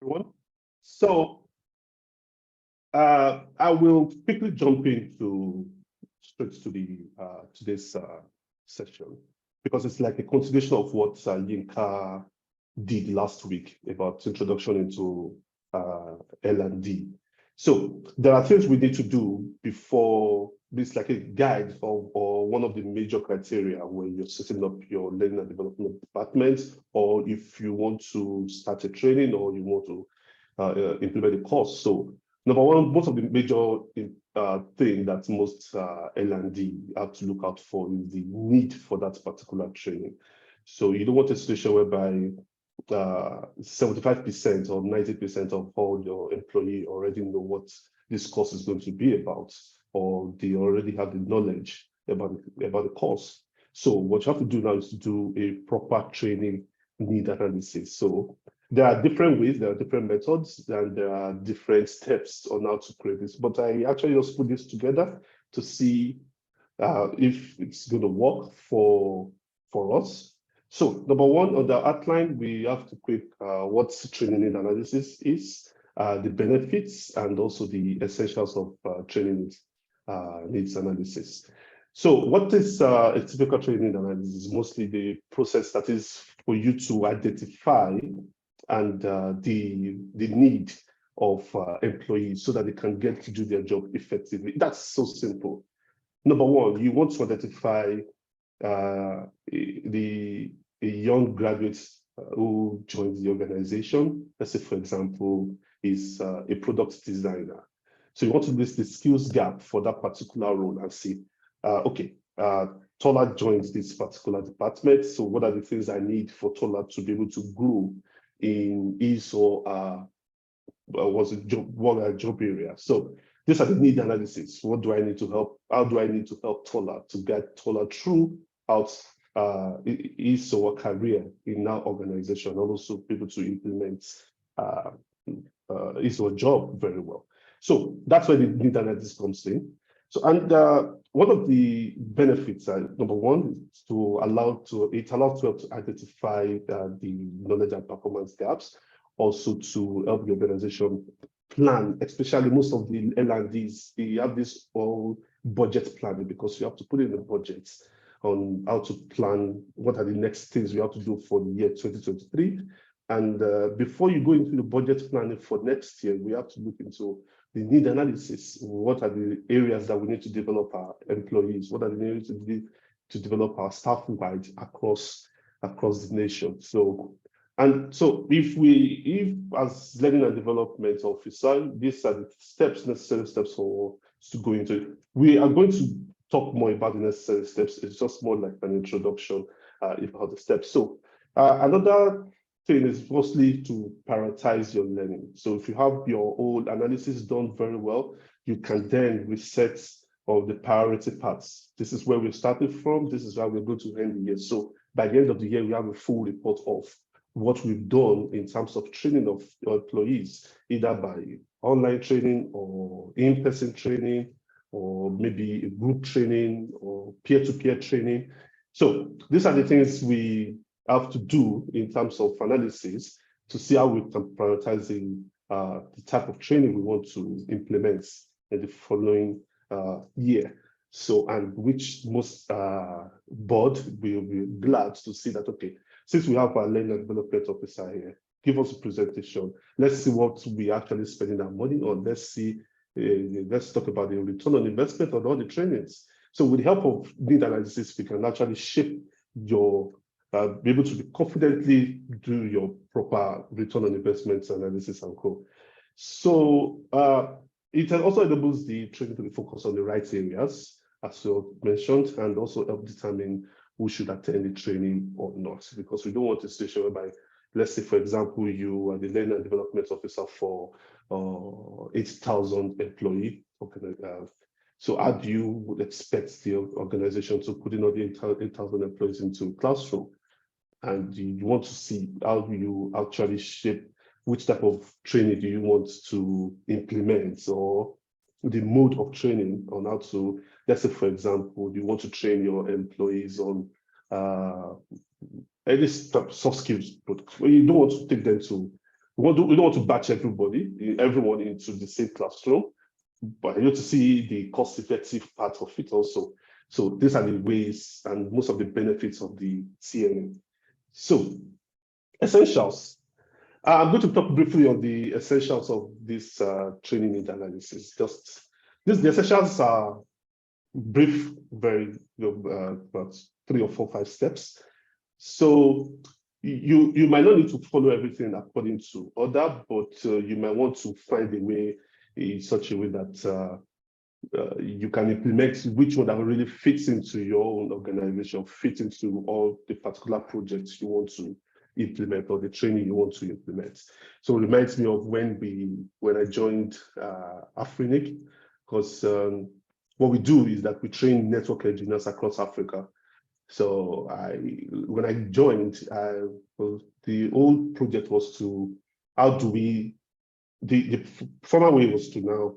Everyone. So I will quickly jump into straight to the today's session because it's like a continuation of what Yinka did last week about introduction into L&D. So there are things we need to do before this, like a guide or one of the major criteria when you're setting up your learning and development department, or if you want to start a training or you want to implement a course. So number one, most of the major thing that most L&D have to look out for is the need for that particular training. So you don't want a situation whereby 75% or 90% of all your employee already know what this course is going to be about, or they already have the knowledge about the course. So what you have to do now is to do a proper training need analysis. So there are different ways, there are different methods, and there are different steps on how to create this. But I actually just put this together to see if it's going to work for us. So number one, on the outline, we have to create what training need analysis is, the benefits, and also the essentials of training needs analysis. So what is a typical training analysis? Mostly the process that is for you to identify and the need of employees so that they can get to do their job effectively. That's so simple. Number one, you want to identify a young graduate who joins the organization. Let's say, for example, is a product designer. So you want to list the skills gap for that particular role and see, okay, Tola joins this particular department. So what are the things I need for Tola to be able to grow in his or job area? So these are the need analysis. What do I need to help? How do I need to help Tola to get Tola through out his or career in our organization, and also be able to implement his or job very well. So that's where the need analysis comes in. So, and one of the benefits, number one, is to allows to help to identify the knowledge and performance gaps, also to help the organization plan, especially most of the L&Ds, they have this all budget planning because you have to put in the budgets on how to plan what are the next things we have to do for the year 2023. And before you go into the budget planning for next year, we have to look into the need analysis. What are the areas that we need to develop our employees? What are the areas to develop our staff-wide across the nation? So if as learning and development officer, these are the necessary steps for us to go into it. We are going to talk more about the necessary steps. It's just more like an introduction about the steps. So another thing is mostly to prioritize your learning. So if you have your own analysis done very well, you can then reset of the priority parts. This is where we started from. This is where we're going to end the year. So by the end of the year, we have a full report of what we've done in terms of training of your employees, either by online training or in-person training, or maybe a group training or peer-to-peer training. So these are the things we have to do in terms of analysis to see how we can prioritize the type of training we want to implement in the following year. So, and which most board will be glad to see that, okay, since we have our learning and development officer here, give us a presentation. Let's see what we actually spending our money on. Let's talk about the return on investment on all the trainings. So with the help of need analysis, we can actually shape your, be able to confidently do your proper return on investment analysis and co. So it also enables the training to be focused on the right areas, as you mentioned, and also help determine who should attend the training or not, because we don't want a situation whereby, let's say, for example, you are the learning and development officer for 8,000 employees. So how do you expect the organization to put in all the 8,000 employees into a classroom? And you want to see how do you actually shape which type of training do you want to implement, or the mode of training on how to, let's say, for example, you want to train your employees on any soft skills, but you don't want to take them to we don't want to batch everyone into the same classroom, but you need to see the cost-effective part of it also. So these are the ways and most of the benefits of the TNA. So essentials. I'm going to talk briefly on the essentials of this training need analysis. The essentials are brief, very about 3 or 4, 5 steps. So you might not need to follow everything according to order, but you might want to find a way in such a way that you can implement which one that really fits into your own organization, fits into all the particular projects you want to implement or the training you want to implement. So it reminds me of when I joined Afrinic, because what we do is that we train network engineers across Africa. So when I joined, the old project was to, how do we, the former way was to now,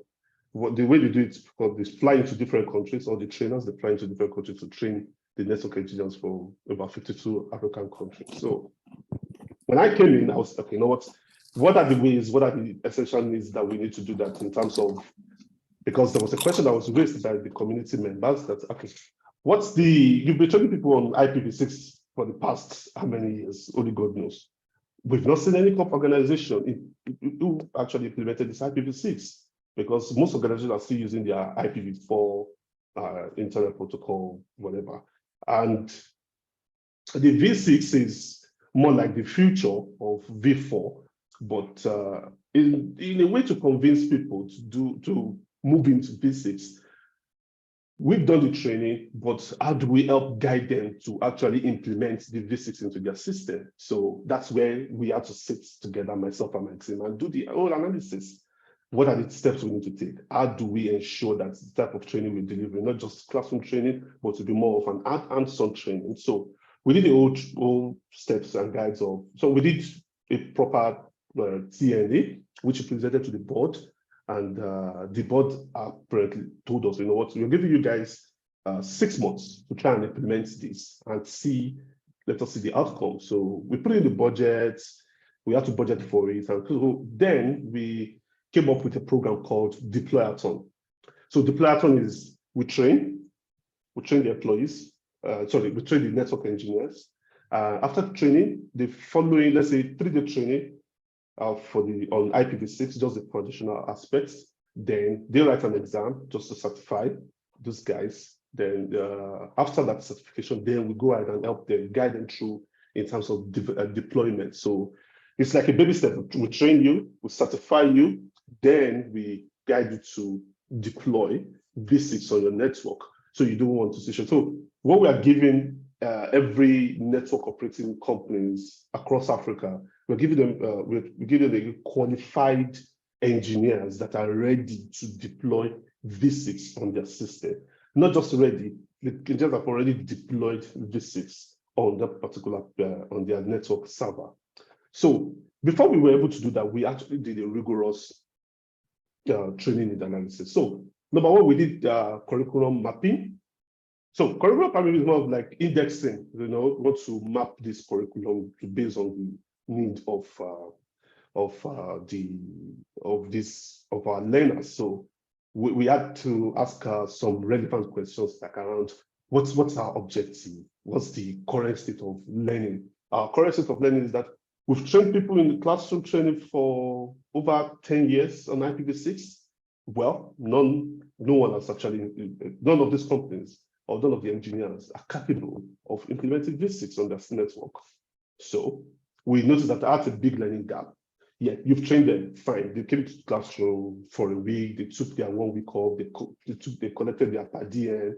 the way they do it, because they fly into different countries, or the trainers, they fly into different countries to train the network engineers for about 52 African countries. So when I came in, I was, okay, you know what are the ways, what are the essential needs that we need to do that in terms of, because there was a question that was raised by the community members that, okay, you've been training people on IPv6 for the past how many years? Only God knows. We've not seen any organization who actually implemented this IPv6, because most organizations are still using their IPv4 internet protocol, whatever. And the V6 is more like the future of V4, but in a way to convince people to move into V6, we've done the training, but how do we help guide them to actually implement the V6 into their system? So that's where we have to sit together, myself and my team, and do the whole analysis. What are the steps we need to take? How do we ensure that the type of training we're delivering, not just classroom training, but to be more of an hands-on training? So we did the whole steps and guides of, so we did a proper TNA, which we presented to the board. And the board apparently told us, you know what, we're giving you guys 6 months to try and implement this and let us see the outcome. So we put in the budget, we had to budget for it. And so then we came up with a program called Deployathon. So Deployathon is, we train the employees, we train the network engineers. After training, the following, let's say 3-day training, on IPv6, just the foundational aspects. Then they write an exam just to certify those guys. Then after that certification, then we go ahead and help them, guide them through in terms of deployment. So it's like a baby step. We train you, we certify you, then we guide you to deploy V6 on your network. So you don't want to see. So what we are giving every network operating companies across Africa, we're giving them qualified engineers that are ready to deploy V6 on their system. Not just ready, the engineers have already deployed V6 on that particular on their network server. So before we were able to do that, we actually did a rigorous training and analysis. So number one, we did curriculum mapping. So curriculum mapping is more of like indexing, you know, want to map this curriculum based on the need of our learners. So we had to ask some relevant questions like around what's our objective, what's the current state of learning. Our current state of learning is that we've trained people in the classroom training for over 10 years on IPv6. Well, no one has actually, none of these companies or none of the engineers are capable of implementing V6 on their network. So we noticed that that's a big learning gap. Yeah, you've trained them, fine. They came to the classroom for a week, they took their 1 week off, they collected their per diem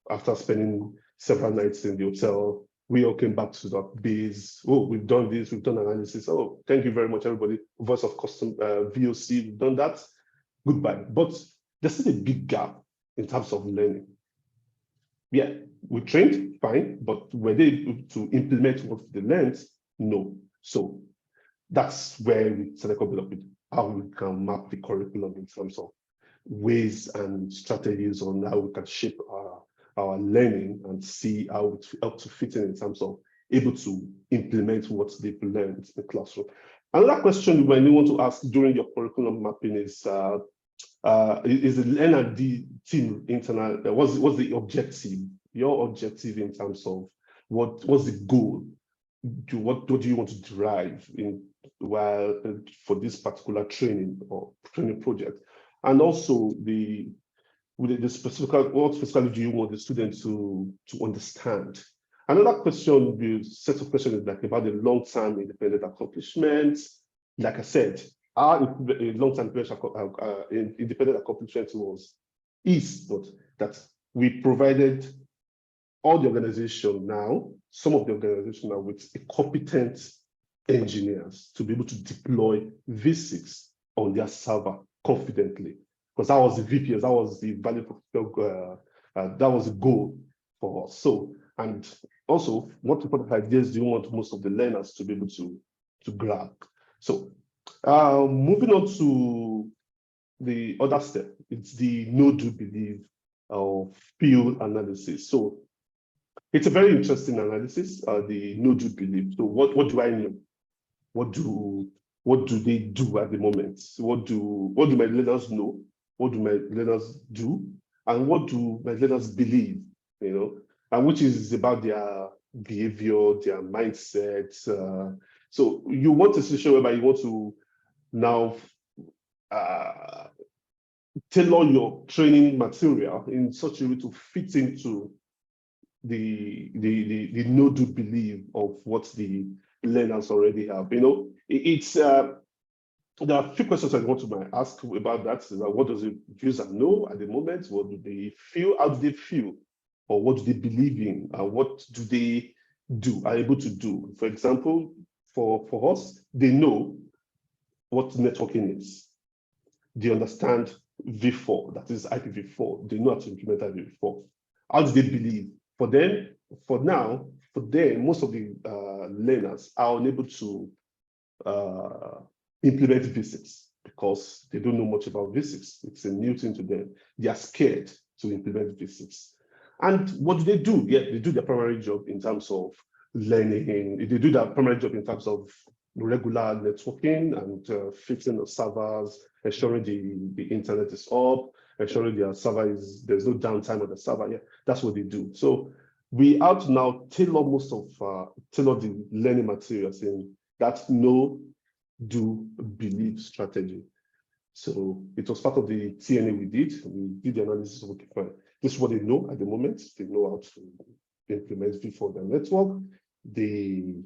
after spending several nights in the hotel. We all came back to the base. Oh, we've done this, we've done analysis. Oh, thank you very much, everybody. Voice of custom VOC, we've done that. Goodbye. But there's still a big gap in terms of learning. Yeah, we trained, fine, but were they able to implement what they learned? No. So that's where we started coming up with how we can map the curriculum in terms of ways and strategies on how we can shape our learning and see how it helps to fit in terms of able to implement what they've learned in the classroom. Another question you might want to ask during your curriculum mapping is the N&D team internal, what's the objective, your objective in terms of what's the goal? What do you want to derive in for this particular training or training project? And also the specific, what specifically do you want the student to understand? Another question, the set of questions is like about the long-term independent accomplishments. Like I said, our long-term independent accomplishment is that we provided all the organization now, some of the organization now with a competent engineers to be able to deploy V6 on their server confidently. Because that was the VPS, that was the value that was the goal for us. So, and also, what important ideas do you want most of the learners to be able to grab? So, moving on to the other step, it's the know, do, believe of field analysis. So, it's a very interesting analysis, the know, do, believe. So, what do I know? What do they do at the moment? What do my learners know? What do my learners do? And what do my learners believe? You know, and which is about their behavior, their mindset. So you want a situation whereby you want to now tailor your training material in such a way to fit into the know, do, believe of what the learners already have. You know, it's there are a few questions I want to ask about that. What does the user know at the moment? What do they feel? How do they feel? Or what do they believe in? What do they are able to do? For example, for us, they know what networking is. They understand V4, that is IPv4. They know how to implement IPv4. How do they believe? For them, most of the learners are unable to implement V6 because they don't know much about V6. It's a new thing to them. They are scared to implement V6. And what do? Yeah, they do their primary job in terms of learning. They do their primary job in terms of regular networking and fixing the servers, ensuring the internet is up, ensuring their server there's no downtime on the server. Yeah, that's what they do. So we have to now tailor most of tailor the learning materials in that know, do, believe strategy. So it was part of the TNA we did. We did the analysis of, okay, fine. This is what they know at the moment. They know how to implement V4 their network. They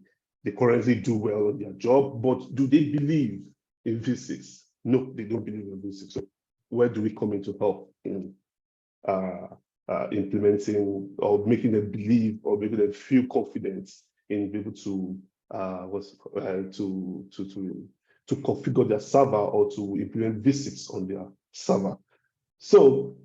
currently do well on their job, but do they believe in V6? No, they don't believe in V6. So where do we come in to help in implementing or making them believe or making them feel confident in being able to to configure their server or to implement V6 on their server. So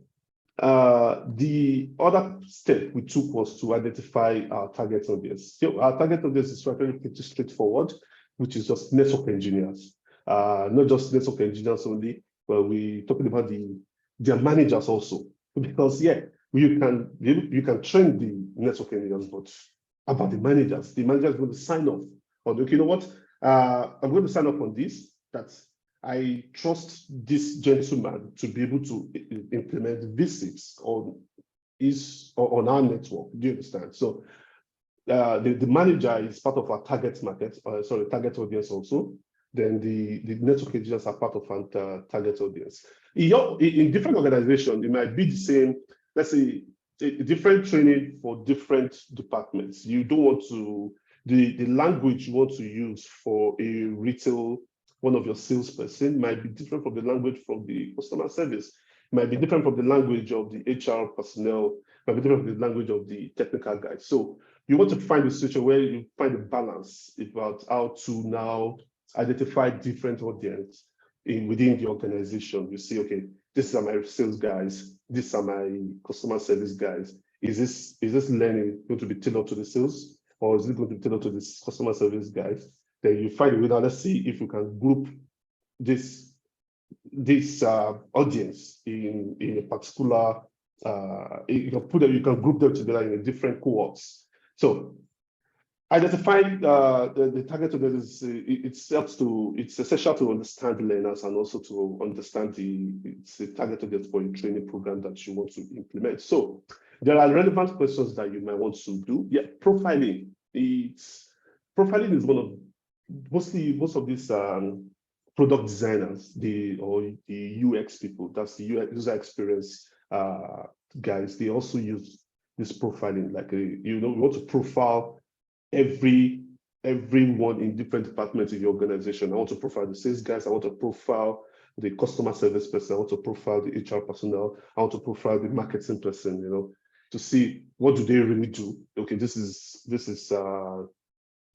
the other step we took was to identify our target audience. So our target audience is pretty straightforward, which is just network engineers. Not just network engineers only, but we're talking about their managers also. Because yeah, you can train the network engineers, but about the managers are going to sign off on, okay, you know what? I'm going to sign up on this, that I trust this gentleman to be able to implement V6 on our network. Do you understand? So the manager is part of our target market, target audience also. Then the network engineers are part of our target audience. In different organizations, it might be the same, let's say, a different training for different departments. You don't want to, the language you want to use for a retail, one of your salesperson might be different from the language from the customer service, might be different from the language of the HR personnel, might be different from the language of the technical guys. So you want to find a situation where you find a balance about how to now identify different audience within the organization. You see, okay, these are my sales guys, these are my customer service guys. Is this learning going to be tailored to the sales, or is it going to be tailored to the customer service guys? Then you find a way. Now let's see if you can group this audience in a particular. You can group them together in different cohorts. So Identifying the target audience it's essential to understand learners and also to understand it's a target audience for a training program that you want to implement. So there are relevant questions that you might want to do. Yeah, profiling. Profiling is one of most of these product designers, the UX people, that's the user experience guys. They also use this profiling, like we want to profile everyone in different departments in the organization. I want to profile the sales guys. I want to profile the customer service person. I want to profile the HR personnel. I want to profile the marketing person. To see what do they really do. Okay, this is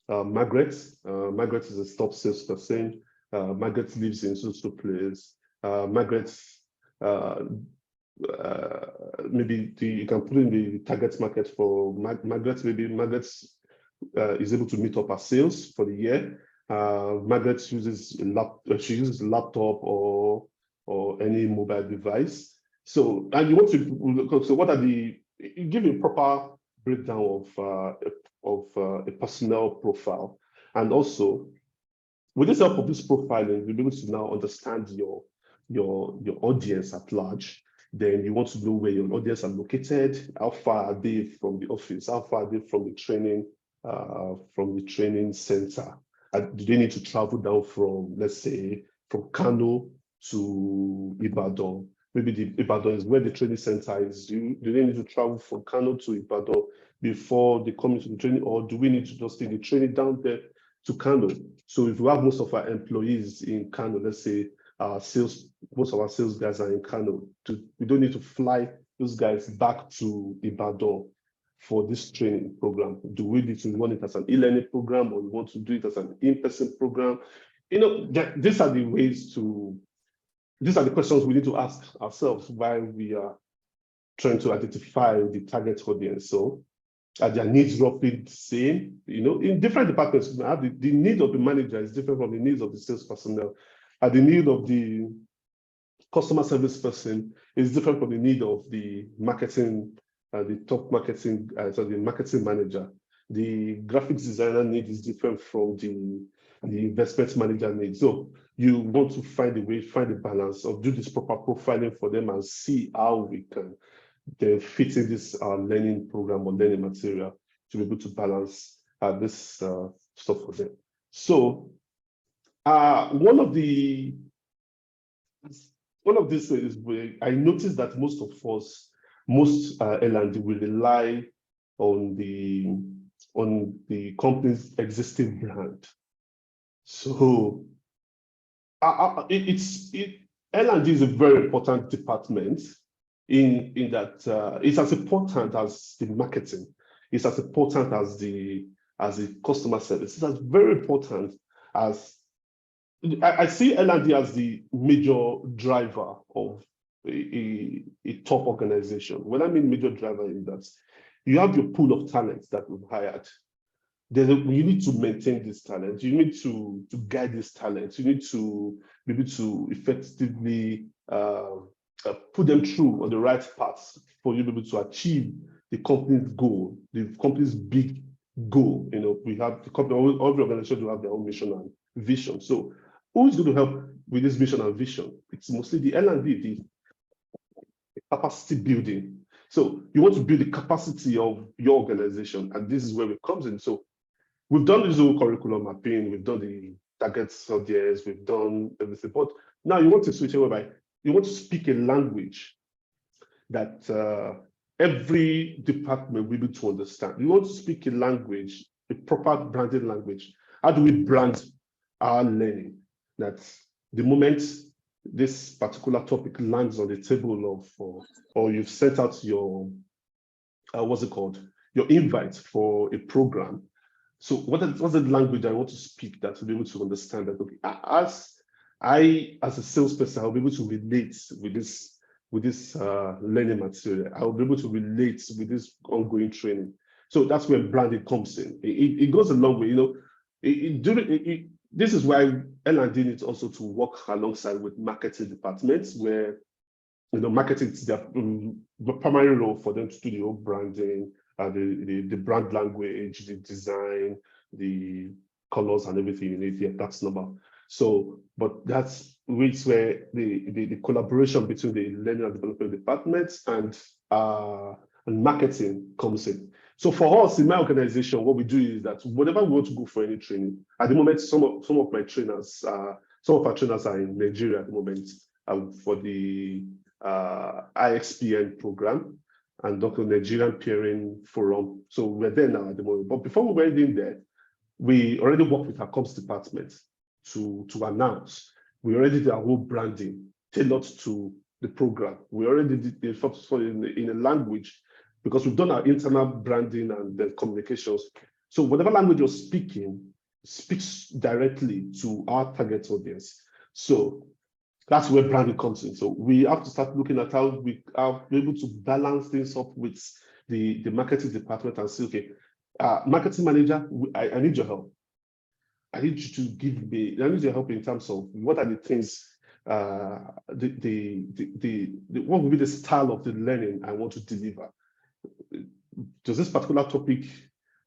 Margaret. Margaret is a top salesperson. Margaret lives in so place. Margaret. Maybe you can put in the target market for Margaret. Maybe Margaret is able to meet up her sales for the year. Margaret uses she uses a laptop or any mobile device. So, and you want to, so what are you give a proper breakdown of a personnel profile, and also with this help of this profiling, you'll be able to now understand your audience at large. Then you want to know where your audience are located, how far are they from the office, how far are they from the training center. Do they need to travel down from, let's say, from Kano to Ibadan? Maybe the Ibadan is where the training center is. Do they need to travel from Kano to Ibadan before they come into the training, or do we need to just take the training down there to Kano? So if we have most of our employees in Kano, let's say most of our sales guys are in Kano, we don't need to fly those guys back to Ibadan for this training program. Do we need to run it as an e-learning program, or we want to do it as an in-person program? These are the questions we need to ask ourselves while we are trying to identify the target audience. So are their needs roughly the same? In different departments, the need of the manager is different from the needs of the sales personnel. The need of the customer service person is different from the need of the marketing, the top marketing, the marketing manager. The graphics designer need is different from the investment manager need. So you want to find the balance of do this proper profiling for them and see how we can then fit in this learning program or learning material to be able to balance this stuff for them. So one of these is where I noticed that most L&D will rely on the company's existing brand. So L&D is a very important department in that it's as important as the marketing. It's as important as the customer service. It's as very important as I see L&D as the major driver of a top organization. When I mean major driver, is that you have your pool of talents that we've hired. You need to maintain this talent. You need to guide this talent. You need to be able to effectively put them through on the right path for you to be able to achieve the company's goal, the company's big goal. We have the company, every organization will have their own mission and vision. So who's going to help with this mission and vision? It's mostly the L&D, the capacity building. So you want to build the capacity of your organization, and this is where it comes in. So we've done this whole curriculum mapping, we've done the targets audience, we've done everything, but now you want to switch it whereby you want to speak a language that every department will be able to understand. You want to speak a language, a proper branded language. How do we brand our learning? That the moment this particular topic lands on the table or you've sent out your your invite for a program. So what's the language I want to speak that to be able to understand that? Okay, as a salesperson, I'll be able to relate with this learning material. I'll be able to relate with this ongoing training. So that's where branding comes in. It goes a long way. This is why L&D needs also to work alongside with marketing departments, where marketing is their primary role for them to do the whole branding, the brand language, the design, the colors and everything you need. Yeah, that's normal. So, but that's which where the collaboration between the learning and development departments and marketing comes in. So for us in my organization, what we do is that whenever we want to go for any training, at the moment, some of my trainers, some of our trainers are in Nigeria at the moment for the IXPN program and Dr. Nigerian Peering Forum. So we're there now at the moment. But before we went in there, we already worked with our comms department to announce. We already did our whole branding tailored to the program. We already did in a language because we've done our internal branding and the communications. So whatever language you're speaking speaks directly to our target audience. So that's where branding comes in. So we have to start looking at how we are able to balance things up with the marketing department and say, okay, marketing manager, I need your help. I need you to give me, I need your help in terms of what are the things, what will be the style of the learning I want to deliver? Does this particular topic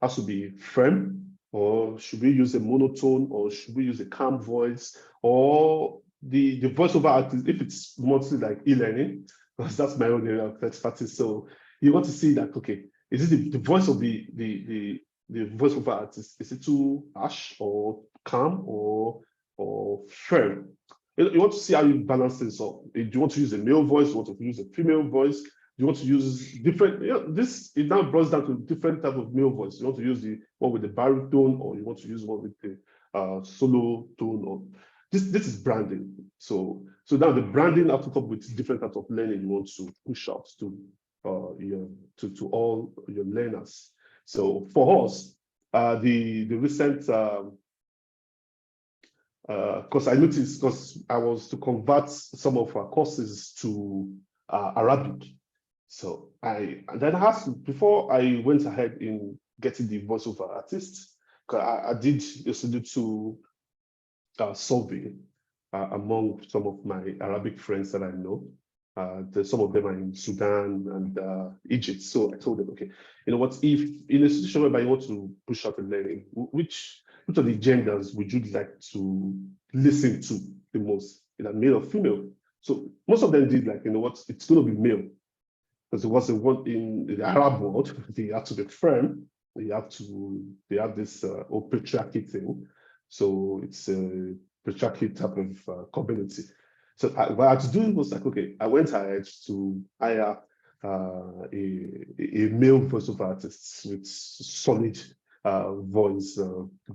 has to be firm, or should we use a monotone, or should we use a calm voice, or the voiceover artist, if it's mostly like e-learning, because that's my own area of expertise. So you want to see that, okay, is it the voice of the voiceover artist, is it too harsh or calm or firm? You want to see how you balance this up. Do you want to use a male voice? Do you want to use a female voice? Do you want to use different, it now boils down to different type of male voice. You want to use the one with the baritone, or you want to use one with the solo tone, or this is branding. So now the branding have to come with different types of learning you want to push out to all your learners. So for us, the recent because I noticed, because I was to convert some of our courses to Arabic. So then I asked, before I went ahead in getting the voiceover artist, I did a little survey among some of my Arabic friends that I know. Some of them are in Sudan and Egypt. So I told them, okay, you know what, if in a situation whereby you want to push out the learning, which of the genders would you like to listen to the most, either male or female? So most of them did like, you know what, it's going to be male. Because it was one in the Arab world, they have to be firm. They have this old patriarchy thing. So it's a patriarchy type of community. So what I had to do was like, okay, I went ahead to hire a male voiceover artist with solid voice,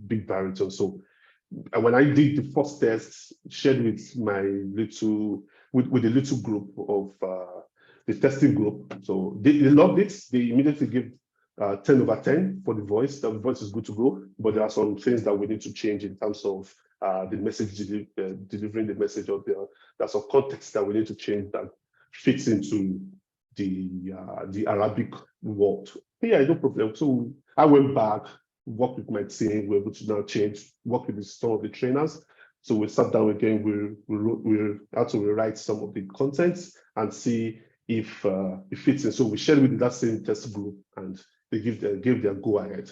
big baritone. So when I did the first test, shared with my with a little group of the testing group. So they loved it. They immediately gave 10/10 for the voice. The voice is good to go, but there are some things that we need to change in terms of the message delivering the message, or there's some context that we need to change that fits into the Arabic world. But yeah, no problem. So I went back, worked with my team. We were able to now work with some of the trainers. So we sat down again. We had to rewrite some of the contents and see if it fits in. So we shared with that same test group, and they gave their go ahead.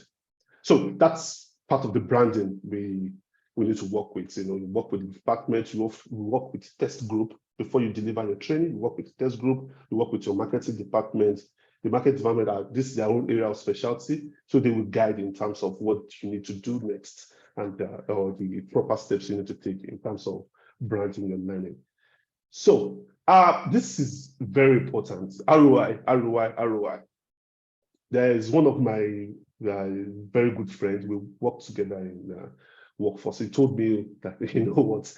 So that's part of the branding we need to work with. You work with the department, you work with test group before you deliver your training. You work with the test group, you work with your marketing department. The marketing department this is their own area of specialty, so they will guide in terms of what you need to do next, and or the proper steps you need to take in terms of branding and learning. So this is very important. ROI. There is one of my very good friends. We work together in workforce. He told me that, you know what,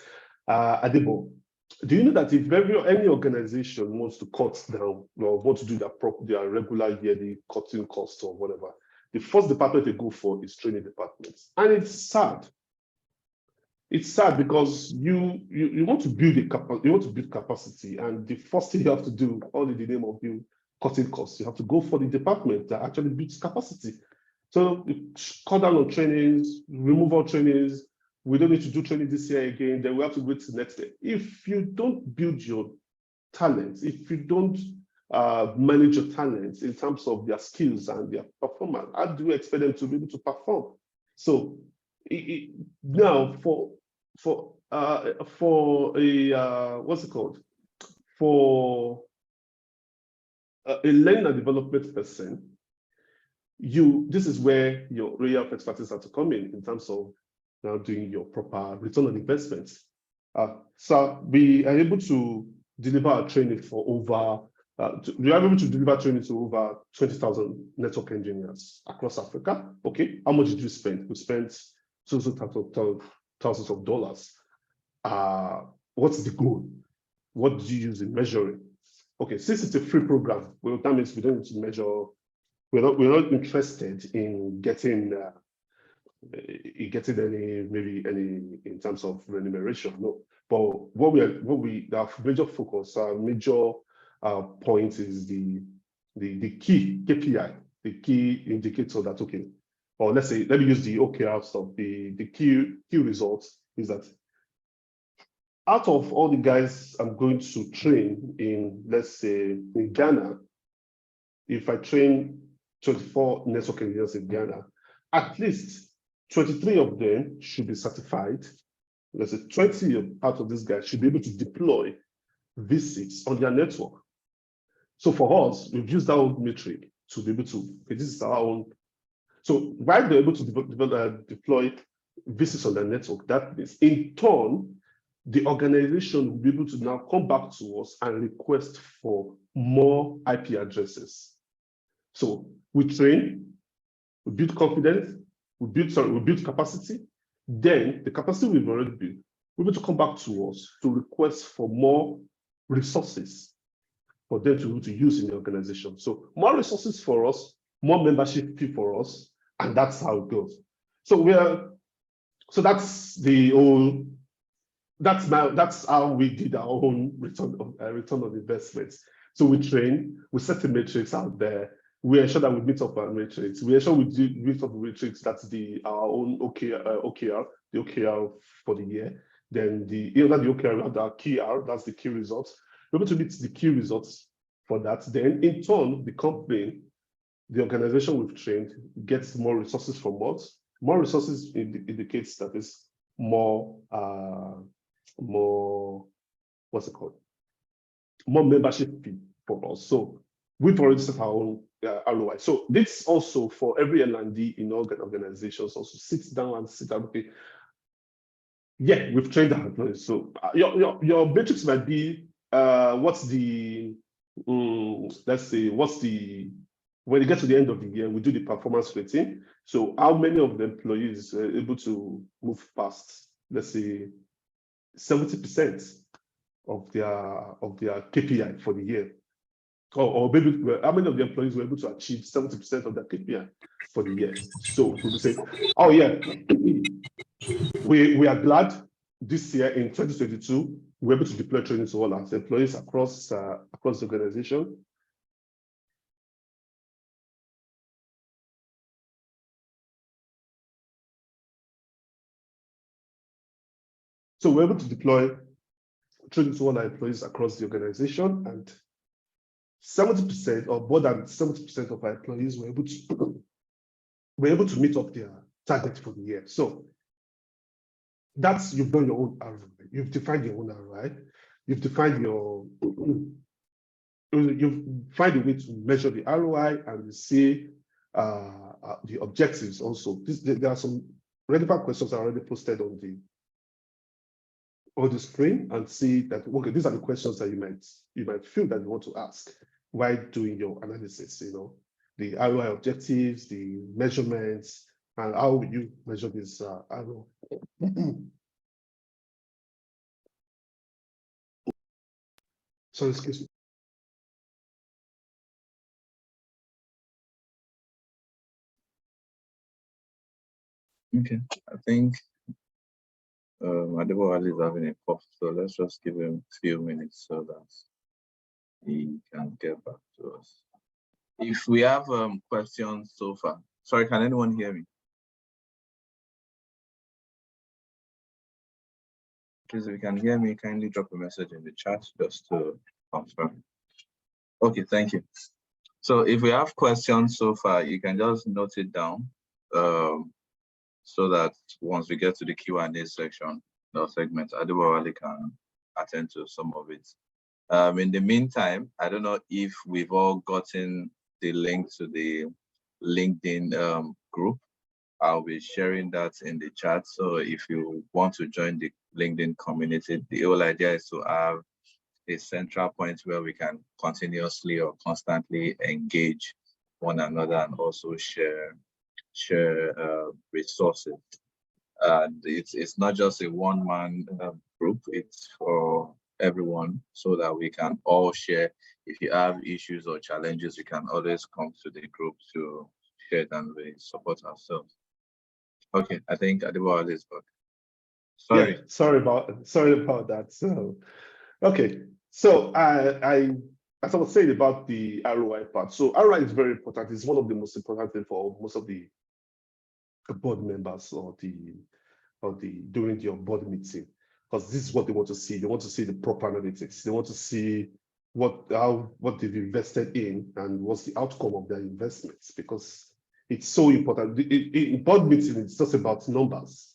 Adebo, do you know that if any organization wants to cut down or want to do their regular yearly cutting costs or whatever, the first department they go for is training departments, and it's sad. It's sad because you want to build capacity, and the first thing you have to do, all in the name of you cutting costs, you have to go for the department that actually builds capacity. So cut down on trainings, remove all trainings. We don't need to do training this year again. Then we have to wait till next year. If you don't build your talent, if you don't manage your talents in terms of their skills and their performance? How do you expect them to be able to perform? So now for a what's it called? For a learning and development person, this is where your area of expertise has to come in terms of now doing your proper return on investments. So we are able to deliver our training for over, we are able to deliver training to over 20,000 network engineers across Africa. Okay, how much did you spend? We spent thousands of dollars. What's the goal? What do you use in measuring? Okay, since it's a free program, well, that means we don't need to measure. We're not interested in getting any in terms of remuneration. No, but our major focus, our major point is the key KPI, the key indicator that, okay, or let me use the OKR stuff. The key results is that out of all the guys I'm going to train in, let's say in Ghana, if I train 24 network engineers in Ghana, at least 23 of them should be certified. Let's say 20 out of these guys should be able to deploy V6 on their network. So for us, we've used that old metric to be able to, okay, this is our own. So while they're able to deploy V6 on their network, that means in turn, the organization will be able to now come back to us and request for more IP addresses. So we train, we build confidence, we build capacity. Then the capacity we've already built, we're able to come back to us to request for more resources for them to be able to use in the organization. So more resources for us, more membership fee for us, and that's how it goes. So that's the whole. That's how we did our own return on investments. So we train, we set the matrix out there. We ensure that we meet up our matrix. We ensure we do meet up the matrix. That's our own OKR, the OKR for the year. Then the OKR, our key R, that's the key results. We're able to meet the key results for that. Then in turn, the company, the organization we've trained gets more resources from us. More resources indicates that it's more what's it called? More membership fee for us. So we've already set our own ROI. So this also for every L&D in organizations also sits down and sit down. Okay, yeah, we've trained our employees. So your metrics might be let's say when you get to the end of the year, we do the performance rating. So how many of the employees are able to move past, let's say, 70% of their KPI for the year, or maybe how many of the employees were able to achieve 70% of their KPI for the year? So we will say, oh yeah, we are glad this year in 2022 we're able to deploy training to all our employees across the organization. So we're able to deploy training to all our employees across the organization, and 70% or more than 70% of our employees were able to meet up their target for the year. So that's, you've done your own ROI. You've defined your own ROI. You've defined you've find a way to measure the ROI and see the objectives also. There are some relevant questions already posted on the screen, and see that, okay, these are the questions that you might feel that you want to ask while doing your analysis, the ROI objectives, the measurements, and how will you measure this ROI. So excuse me. Okay, I think Adebowale is having a cough, so let's just give him a few minutes so that he can get back to us. If we have questions so far, sorry, can anyone hear me? Please, if you can hear me, kindly drop a message in the chat just to confirm. Okay, thank you. So if we have questions so far, you can just note it down, so that once we get to the Q&A section, the segment, Adewale can attend to some of it. In the meantime, I don't know if we've all gotten the link to the LinkedIn group. I'll be sharing that in the chat. So if you want to join the LinkedIn community, the whole idea is to have a central point where we can continuously or constantly engage one another and also share resources. And it's not just a one-man group, it's for everyone so that we can all share. If you have issues or challenges, you can always come to the group to share and we support ourselves. Okay, I think Adewale is back. Sorry. Yeah, sorry about that. So, okay. So as I was saying about the ROI part, so ROI is very important. It's one of the most important things for most of the board members or during your board meeting, because this is what they want to see. They want to see the proper analytics. They want to see what they've invested in and what's the outcome of their investments, because it's so important. In board meeting, it's just about numbers.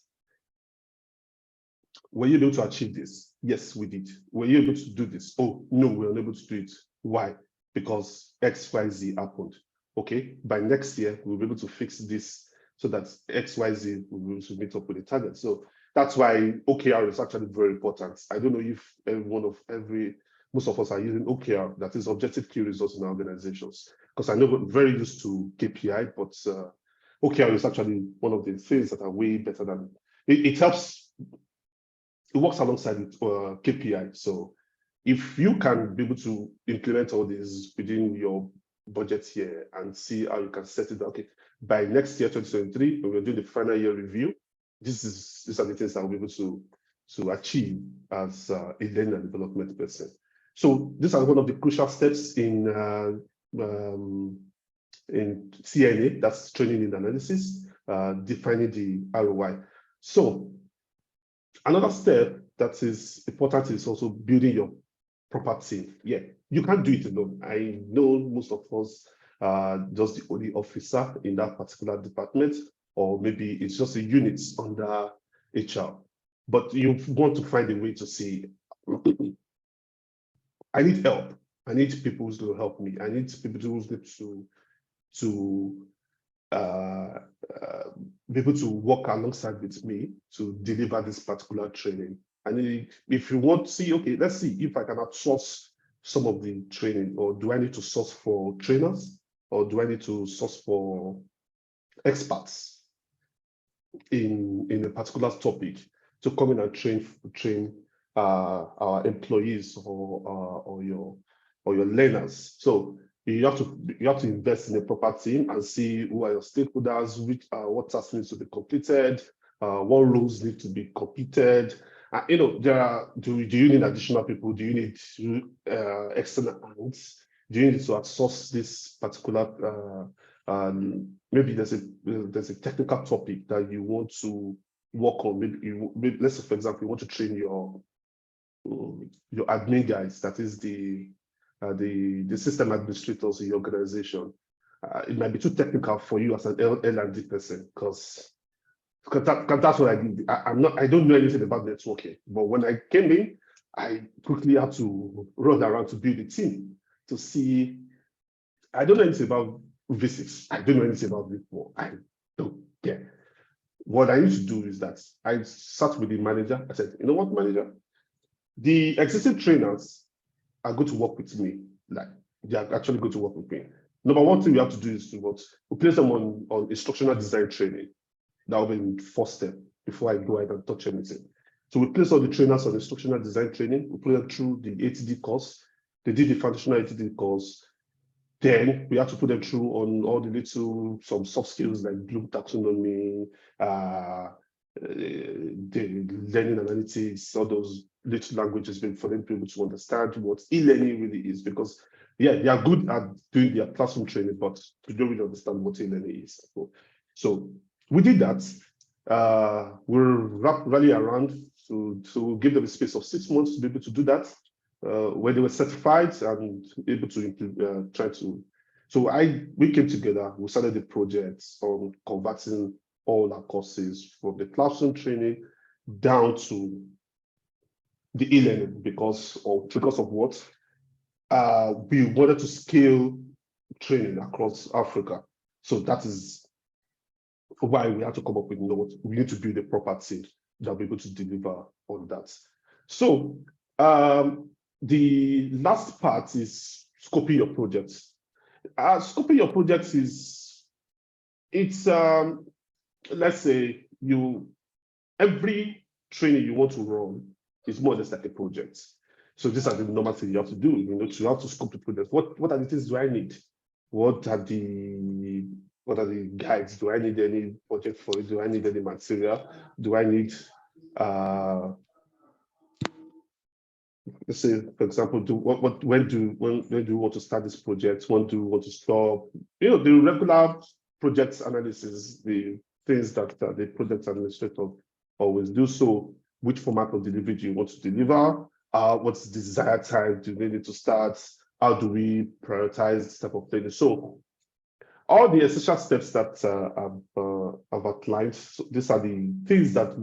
Were you able to achieve this? Yes, we did. Were you able to do this? Oh, no, we were unable to do it. Why? Because X, Y, Z happened. Okay, by next year, we'll be able to fix this so that X, Y, Z will be able to meet up with the target. So that's why OKR is actually very important. I don't know if most of us are using OKR, that is objective key results in our organizations, because I know we're very used to KPI, but OKR is actually one of the things that are way better than, it helps. It works alongside with KPI. So if you can be able to implement all this within your budget here and see how you can set it, okay, by next year, 2023, when we're doing the final year review, these are the things that we'll be able to achieve as a learning and development person. So these are one of the crucial steps in CNA, that's training and analysis, defining the ROI. So another step that is important is also building your proper team. Yeah, you can't do it alone. I know most of us are just the only officer in that particular department, or maybe it's just a unit under HR. But you want to find a way to say, I need help. I need people who's going to help me. I need people who's going to be able to work alongside with me to deliver this particular training. And if you want to see, okay, let's see if I can outsource some of the training, or do I need to source for trainers, or do I need to source for experts in a particular topic to come in and train our employees or your learners. So you have to invest in a proper team and see who are your stakeholders, what tasks needs to be completed, what roles need to be completed. Do you need additional people? Do you need external hands? Do you need to outsource this particular? Maybe there's a technical topic that you want to work on. Maybe let's say, for example, you want to train your admin guys. That is the system administrators in your organization. It might be too technical for you as an L&D person, because that's what I did. I don't know anything about networking, but when I came in, I quickly had to run around to build a team to see. I don't know anything about V6. I don't know anything about V4. I don't care. What I need to do is that I sat with the manager. I said, you know what, manager? The existing trainers are going to work with me. Like, they are actually going to work with me. Number one thing we have to do is to place them on instructional design training. That will be the first step before I go ahead and touch anything. So we place all the trainers on instructional design training. We put them through the ATD course. They did the foundational ATD course. Then we have to put them through on all the some soft skills like Bloom taxonomy, the learning analytics, all those little languages for them to be able to understand what e-learning really is. Because yeah, they are good at doing their classroom training, but they don't really understand what e-learning is. So we did that. We'll rally around to give them a space of 6 months to be able to do that. when they were certified and able to try to. So we came together, we started the project on converting all our courses from the classroom training down to the e-learning because of what? We wanted to scale training across Africa. So that is why we had to come up with, we need to build a proper team that will be able to deliver on that. So the last part is scoping your projects. Scoping your projects it's let's say every training you want to run is more or less like a project. So these are the normal things you have to do. You have to scope the project. What are the things do I need? What are the guides? Do I need any budget for it? Do I need any material? Do I need let's say, for example, when do you want to start this project? When do you want to stop? The regular project analysis, the things that the project administrator always do. So, which format of delivery do you want to deliver? What's the desired time? Do we need to start? How do we prioritize this type of thing? So, all the essential steps that I've outlined, so these are the things that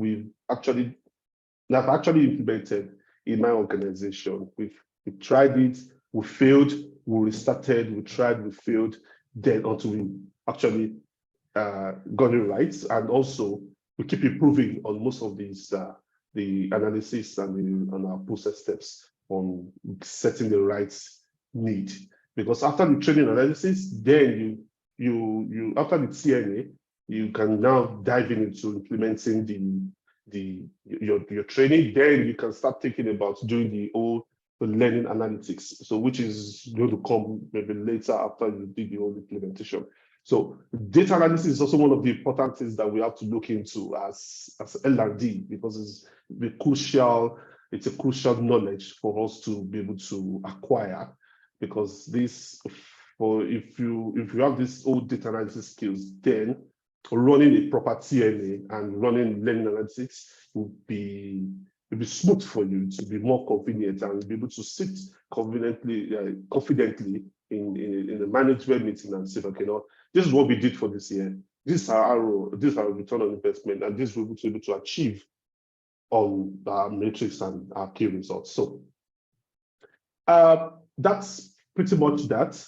I've actually implemented in my organization. We've tried it, we failed, we restarted, we tried, we failed, then until we actually got it right. And also, we keep improving on most of these, the analysis and our process steps on setting the right need. Because after the training analysis, then you after the TNA, you can now dive into implementing your training. Then you can start thinking about doing the learning analytics. So which is going to come maybe later after you do the whole implementation. So data analysis is also one of the important things that we have to look into as L&D, because it's a crucial knowledge for us to be able to acquire, because if you have these old data analysis skills, then running a proper TNA and running learning analytics will be smooth for you, to be more convenient and be able to sit confidently in the management meeting and say, okay, this is what we did for this year. This is our return on investment, and this we'll be able to achieve on our metrics and our key results. So that's pretty much that.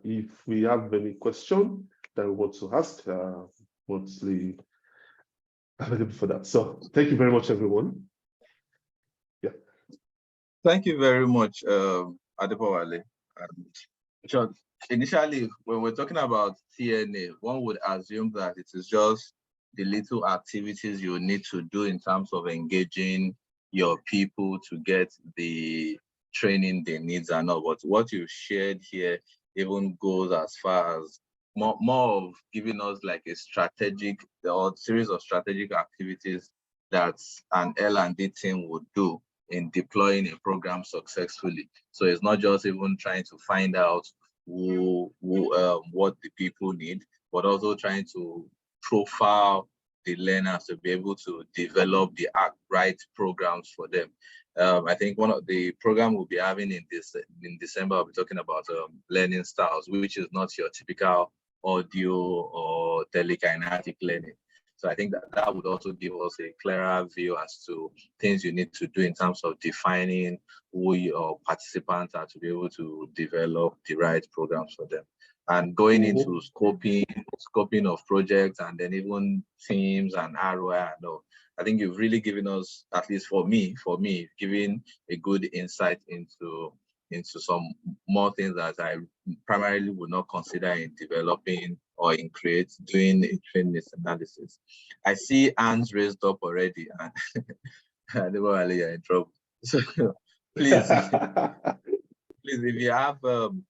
If we have any question that we want to ask, mostly available for that. So thank you very much, everyone. Yeah. Thank you very much, Adebowale. John, initially, when we're talking about TNA, one would assume that it is just the little activities you need to do in terms of engaging your people to get the training they need and all. But what you've shared here even goes as far as more of giving us like a strategic or series of strategic activities that an L&D team would do in deploying a program successfully. So it's not just even trying to find out what the people need, but also trying to profile the learners to be able to develop the right programs for them. I think one of the program we'll be having in December, we'll be talking about learning styles, which is not your typical audio or telekinetic learning. So I think that would also give us a clearer view as to things you need to do in terms of defining who your participants are to be able to develop the right programs for them. And going into scoping of projects, and then even themes and ROI and all. I think you've really given us, at least for me, giving a good insight into some more things that I primarily would not consider in developing or in doing a training analysis. I see hands raised up already, and I never really are in trouble. So please, if you have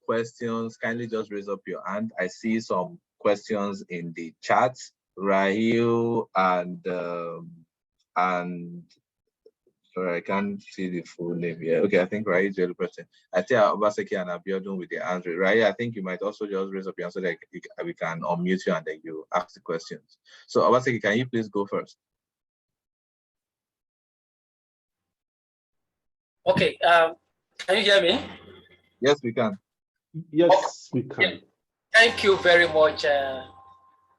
questions, kindly just raise up your hand. I see some questions in the chat. Rahil and sorry, I can't see the full name here. Okay, I think Rahil is the other person. I think Obaseki and Abiodun with the answer. Rahil, I think you might also just raise up your hand so that we can unmute you and then you ask the questions. So Obaseki, can you please go first? Okay, Can you hear me? Yes, we can. Yes, we can. Yeah. Thank you very much,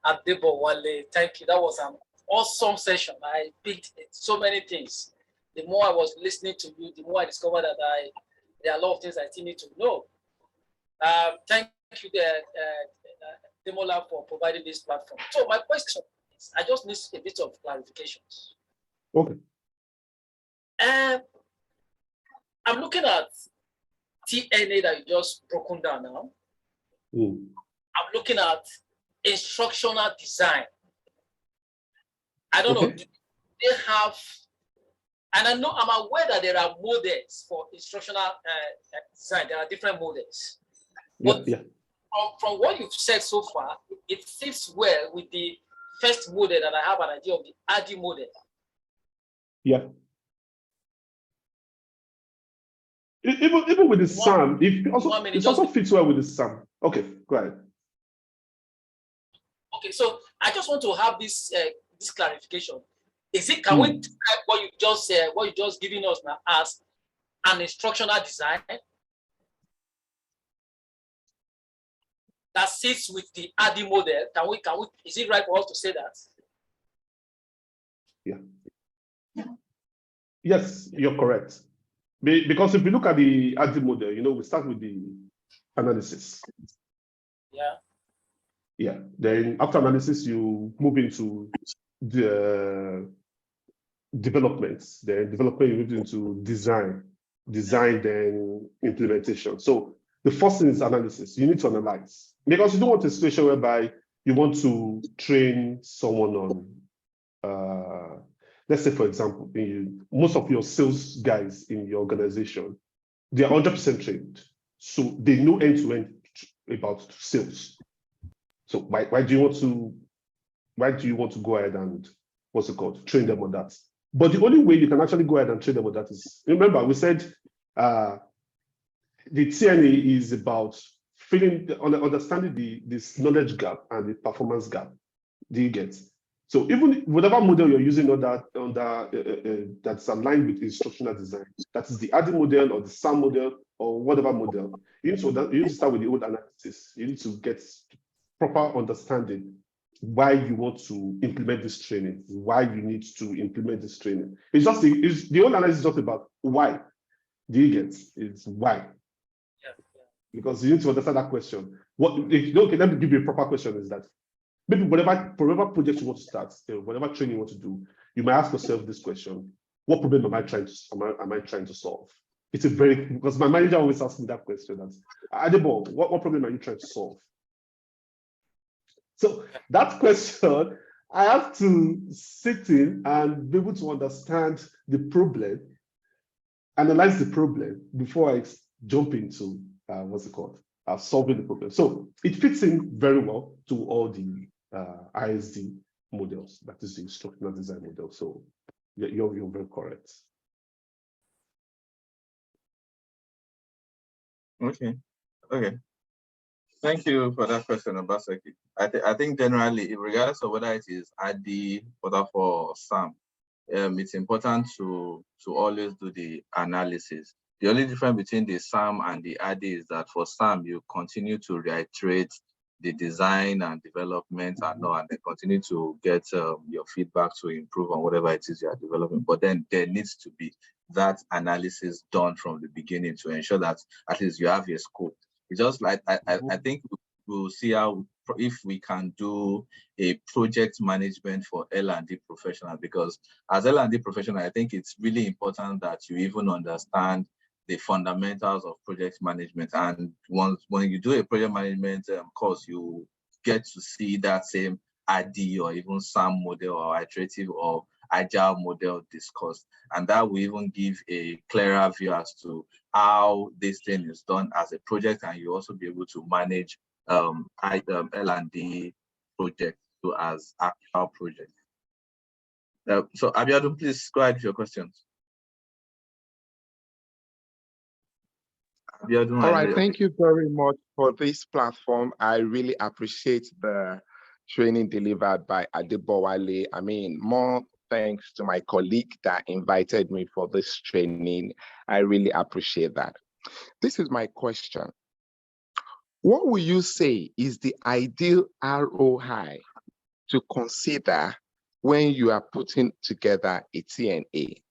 Adebo Wale. Thank you. That was an awesome session. I picked so many things. The more I was listening to you, the more I discovered that there are a lot of things I still need to know. Thank you, Demola, for providing this platform. So my question is, I just need a bit of clarifications. Okay. I'm looking at TNA that you just broken down now. I'm looking at instructional design. I don't know, do they have, and I know I'm aware that there are models for instructional design. There are different models. But from what you've said so far, it fits well with the first model that I have an idea of, the ADI model. Yeah. Even with the SAM, it also fits well with the SAM. Okay, go ahead. Okay, so I just want to have this this clarification. Is it, can we describe what you just giving us now as an instructional design that sits with the ADI model? Can we, is it right for us to say that? Yeah. Yes, you're correct. Because if you look at the ADI model, you know, we start with the analysis. Yeah. Yeah. Then after analysis, you move into the developments. Then development, you move into design. Design, then implementation. So the first thing is analysis. You need to analyze. Because you don't want a situation whereby you want to train someone on, let's say, for example, most of your sales guys in your organization, they are 100% trained. So they know end-to-end about sales. So why do you want to go ahead and, what's it called, train them on that? But the only way you can actually go ahead and train them on that is, remember, we said the TNA is about understanding this knowledge gap and the performance gap. Do you get? So even whatever model you're using that's aligned with instructional design, that is the ADI model or the SAM model or whatever model, you need to start with the old analysis. You need to get proper understanding why you want to implement this training, why you need to implement this training. It's just the old analysis is just about why. Do you get? It's why. Because you need to understand that question. Okay, let me give you a proper question, is that maybe whatever project you want to start, whatever training you want to do, you might ask yourself this question: what problem am I trying to solve? It's a very, because my manager always asks me that question. That's Adebo, what problem are you trying to solve? So that question, I have to sit in and be able to understand the problem, analyze the problem before I jump into solving the problem. So it fits in very well to all the ISD models, that is the instructional design model. So you're very correct. Okay. Thank you for that question, Obaseki. I think generally, regardless of whether it is ADI or for SAM, it's important to always do the analysis. The only difference between the SAM and the ADI is that for SAM, you continue to reiterate the design and development and then continue to get your feedback to improve on whatever it is you are developing. But then there needs to be that analysis done from the beginning to ensure that at least you have a scope. It's just like, I think we'll see how, if we can do a project management for L&D professional, because as L&D professional, I think it's really important that you even understand the fundamentals of project management. And when you do a project management course, you get to see that same ADI or even SAM model or iterative or agile model discussed. And that will even give a clearer view as to how this thing is done as a project, and you also be able to manage L&D project as actual project. So Abiodun, please go ahead with your questions. Abiodun, all right, thank you very much for this platform. I really appreciate the training delivered by Adebowale. I mean, more thanks to my colleague that invited me for this training. I really appreciate that. This is my question. What will you say is the ideal ROI to consider when you are putting together a TNA?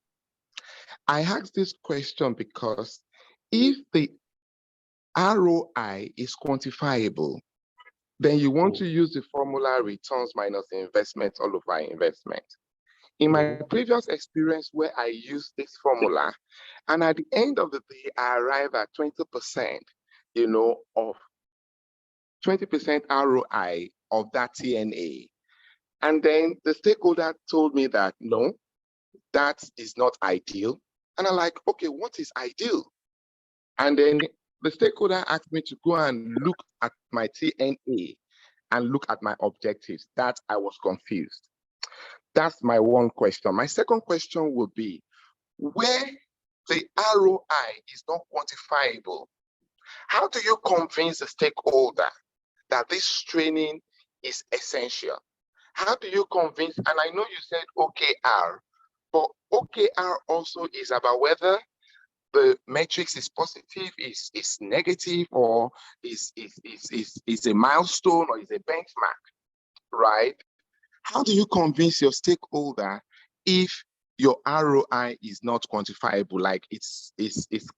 I ask this question because if the ROI is quantifiable, then you want to use the formula returns minus investment all over investment. In my previous experience where I used this formula, and at the end of the day, I arrive at 20%, of 20% ROI of that TNA. And then the stakeholder told me that, no, that is not ideal. And I'm like, okay, what is ideal? And then the stakeholder asked me to go and look at my TNA and look at my objectives. That I was confused. That's my one question. My second question would be, where the ROI is not quantifiable, how do you convince the stakeholder that this training is essential? How do you convince, and I know you said OKR, but OKR also is about whether the metrics is positive, is negative, or is a milestone or is a benchmark, right? How do you convince your stakeholder if your ROI is not quantifiable, like it's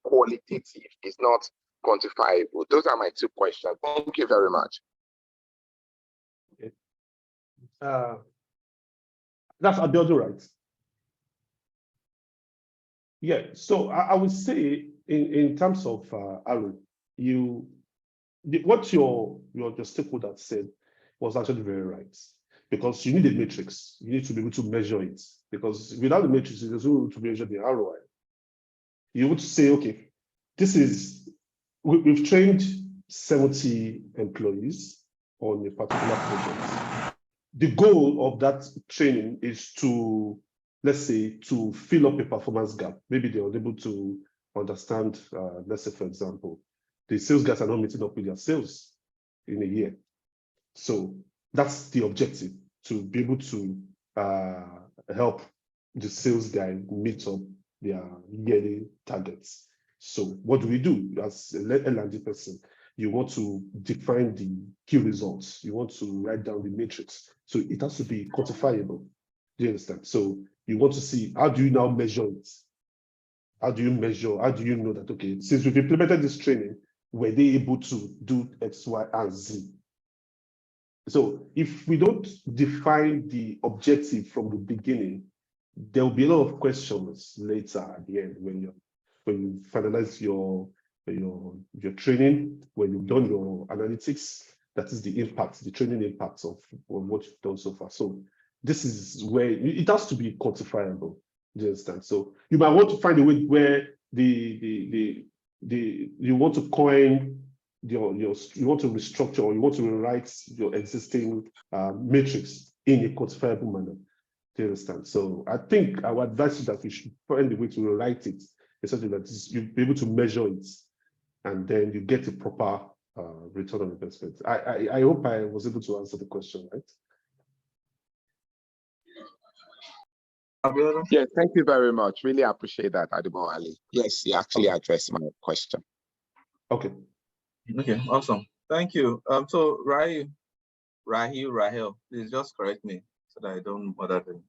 qualitative, it's not quantifiable? Those are my two questions. Thank you very much. Okay. That's Abiodun, right? Yeah, so I would say in terms of Aaron, what your stakeholder said was actually very right, because you need a matrix. You need to be able to measure it, because without the matrix, there's no way to measure the ROI. You would say, okay, we've trained 70 employees on a particular project. The goal of that training is to, let's say, to fill up a performance gap. Maybe they were able to understand, let's say, for example, the sales guys are not meeting up with their sales in a year. So that's the objective, to be able to help the sales guy meet up their yearly targets. So what do we do as a L&D person? You want to define the key results. You want to write down the matrix. So it has to be quantifiable. Do you understand? So you want to see, how do you now measure it? How do you measure? How do you know that, okay, since we've implemented this training, were they able to do X, Y, and Z? So if we don't define the objective from the beginning, there will be a lot of questions later at the end when you finalize your training, when you've done your analytics. That is the impact, the training impact of what you've done so far. So this is where it has to be quantifiable. Do you understand? So you might want to find a way where you want to coin you want to restructure, or you want to rewrite your existing matrix in a quantifiable manner. Do you understand? So I think I would advise you that we should find a way to rewrite it in such that you'll be able to measure it, and then you get a proper return on investment. I hope I was able to answer the question, right? Yeah, thank you very much. Really appreciate that, Adibowale. Yes, you actually addressed my question. Okay. Okay, awesome. Thank you. So Rahel, please just correct me so that I don't bother them.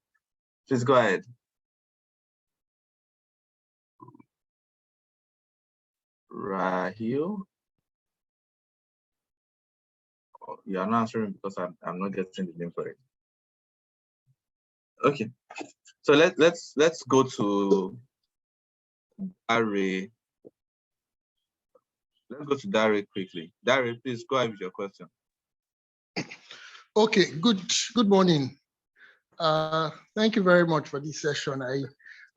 Please go ahead. Rahel? Oh, you are not answering because I'm not getting the name for it. Okay. So let's go to Dare. Let's go to Dare quickly. Dare, please go ahead with your question. Okay, good morning. Thank you very much for this session.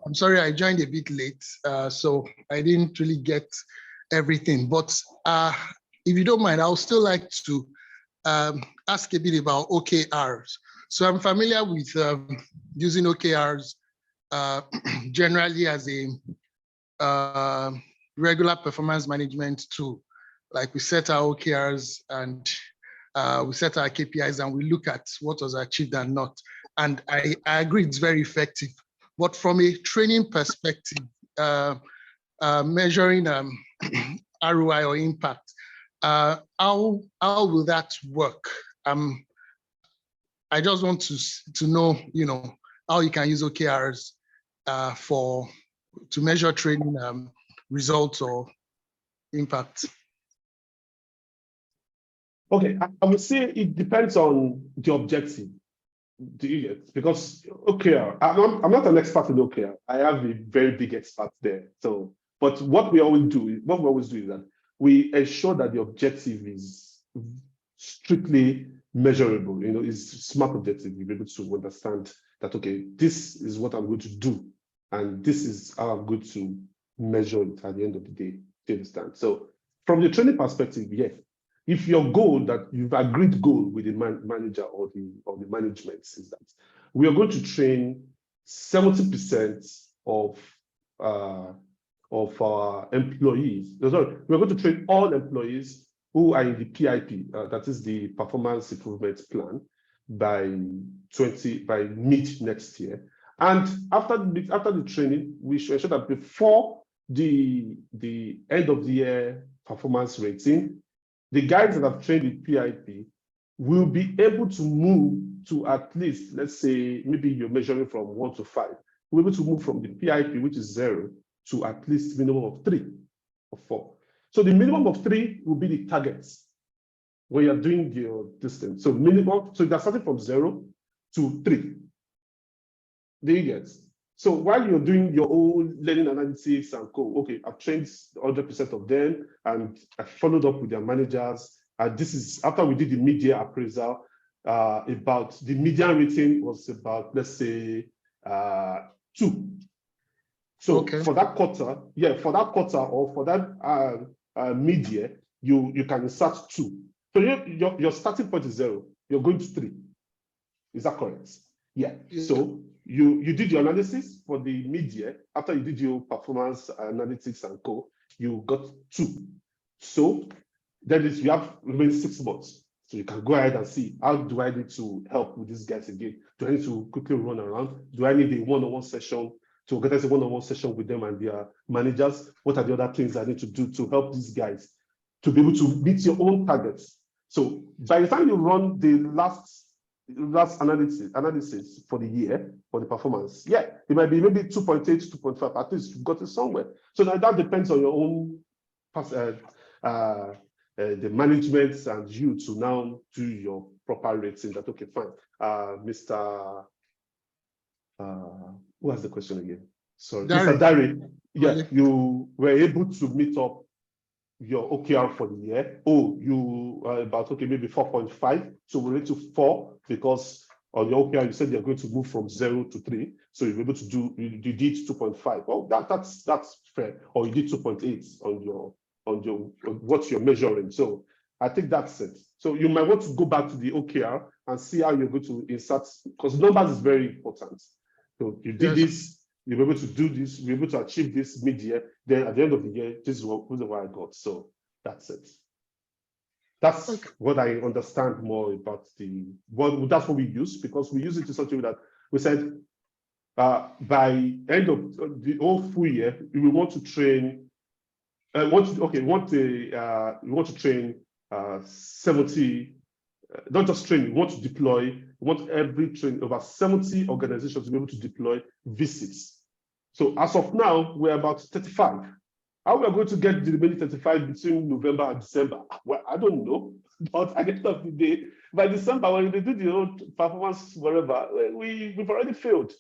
I'm sorry I joined a bit late, so I didn't really get everything. But if you don't mind, I would still like to ask a bit about OKRs. So I'm familiar with using OKRs generally as a regular performance management tool. Like we set our OKRs and we set our KPIs and we look at what was achieved and not. And I agree it's very effective. But from a training perspective, measuring ROI or impact. How will that work? I just want to know, how you can use OKRs to measure training results or impact. Okay, I would say it depends on the objective. Do you get? Because OKR, I'm not an expert in OKR. I have a very big expert there. So, but what we always do is that we ensure that the objective is strictly measurable. Is smart objective. You're able to understand that, okay, this is what I'm going to do, and this is how I'm going to measure it at the end of the day. Do you understand? So, from the training perspective, yes. If your goal that you've agreed goal with the manager or the management is that we are going to train 70% of our employees. Sorry, we're going to train all employees who are in the PIP, that is the performance improvement plan, by mid next year. And after the training, we should ensure that before the end of the year performance rating, the guys that have trained with PIP will be able to move to at least, let's say, maybe you're measuring from 1 to 5. We're able to move from the PIP, which is 0, to at least minimum of 3 or 4. So the minimum of 3 will be the targets when you're doing your distance. So they're starting from 0 to 3. Do you get? So while you're doing your own learning analytics and okay, I've trained 100% of them, and I followed up with their managers. And this is after we did the mid-year appraisal. About the median rating was about, let's say, 2. So okay, for that quarter, or for that mid-year, you can insert 2. So your starting point is 0. You're going to 3. Is that correct? Yeah. So you did your analysis for the mid-year. After you did your performance analytics and you got 2. So that is, you have remaining 6 months. So you can go ahead and see, how do I need to help with these guys again? Do I need to quickly run around? Do I need a one-on-one session to organize a one-on-one session with them and their managers? What are the other things I need to do to help these guys to be able to meet your own targets? So by the time you run the last analysis for the year, for the performance, yeah, it might be maybe 2.8, 2.5, at least you've got it somewhere. So now that depends on your own, the management and you to now do your proper rating. That, okay, fine. Mr. Who has the question again? Sorry, Mr. Dari. Yeah, you were able to meet up your OKR for the year. Oh, you are about, okay, maybe 4.5. So we're into 4 because on your OKR, you said you're going to move from 0 to 3. So you're able to do, you did 2.5. Well, that's fair. Or you did 2.8 on what you're measuring. So I think that's it. So you might want to go back to the OKR and see how you're going to insert, because numbers is very important. So you did this, you're able to do this, you're able to achieve this mid-year, then at the end of the year, this is what I got. So that's it. That's what I understand more about that's what we use, because we use it in such a way that we said by end of the whole full year, we want to train, we want to train 70, not just train, we want to deploy, we want every train, over 70 organizations to be able to deploy visits. So as of now, we're about 35. How we are going to get the remaining 35 between November and December? Well, I don't know. But at the end of the day, by December, when they do the old performance, wherever, we've already failed.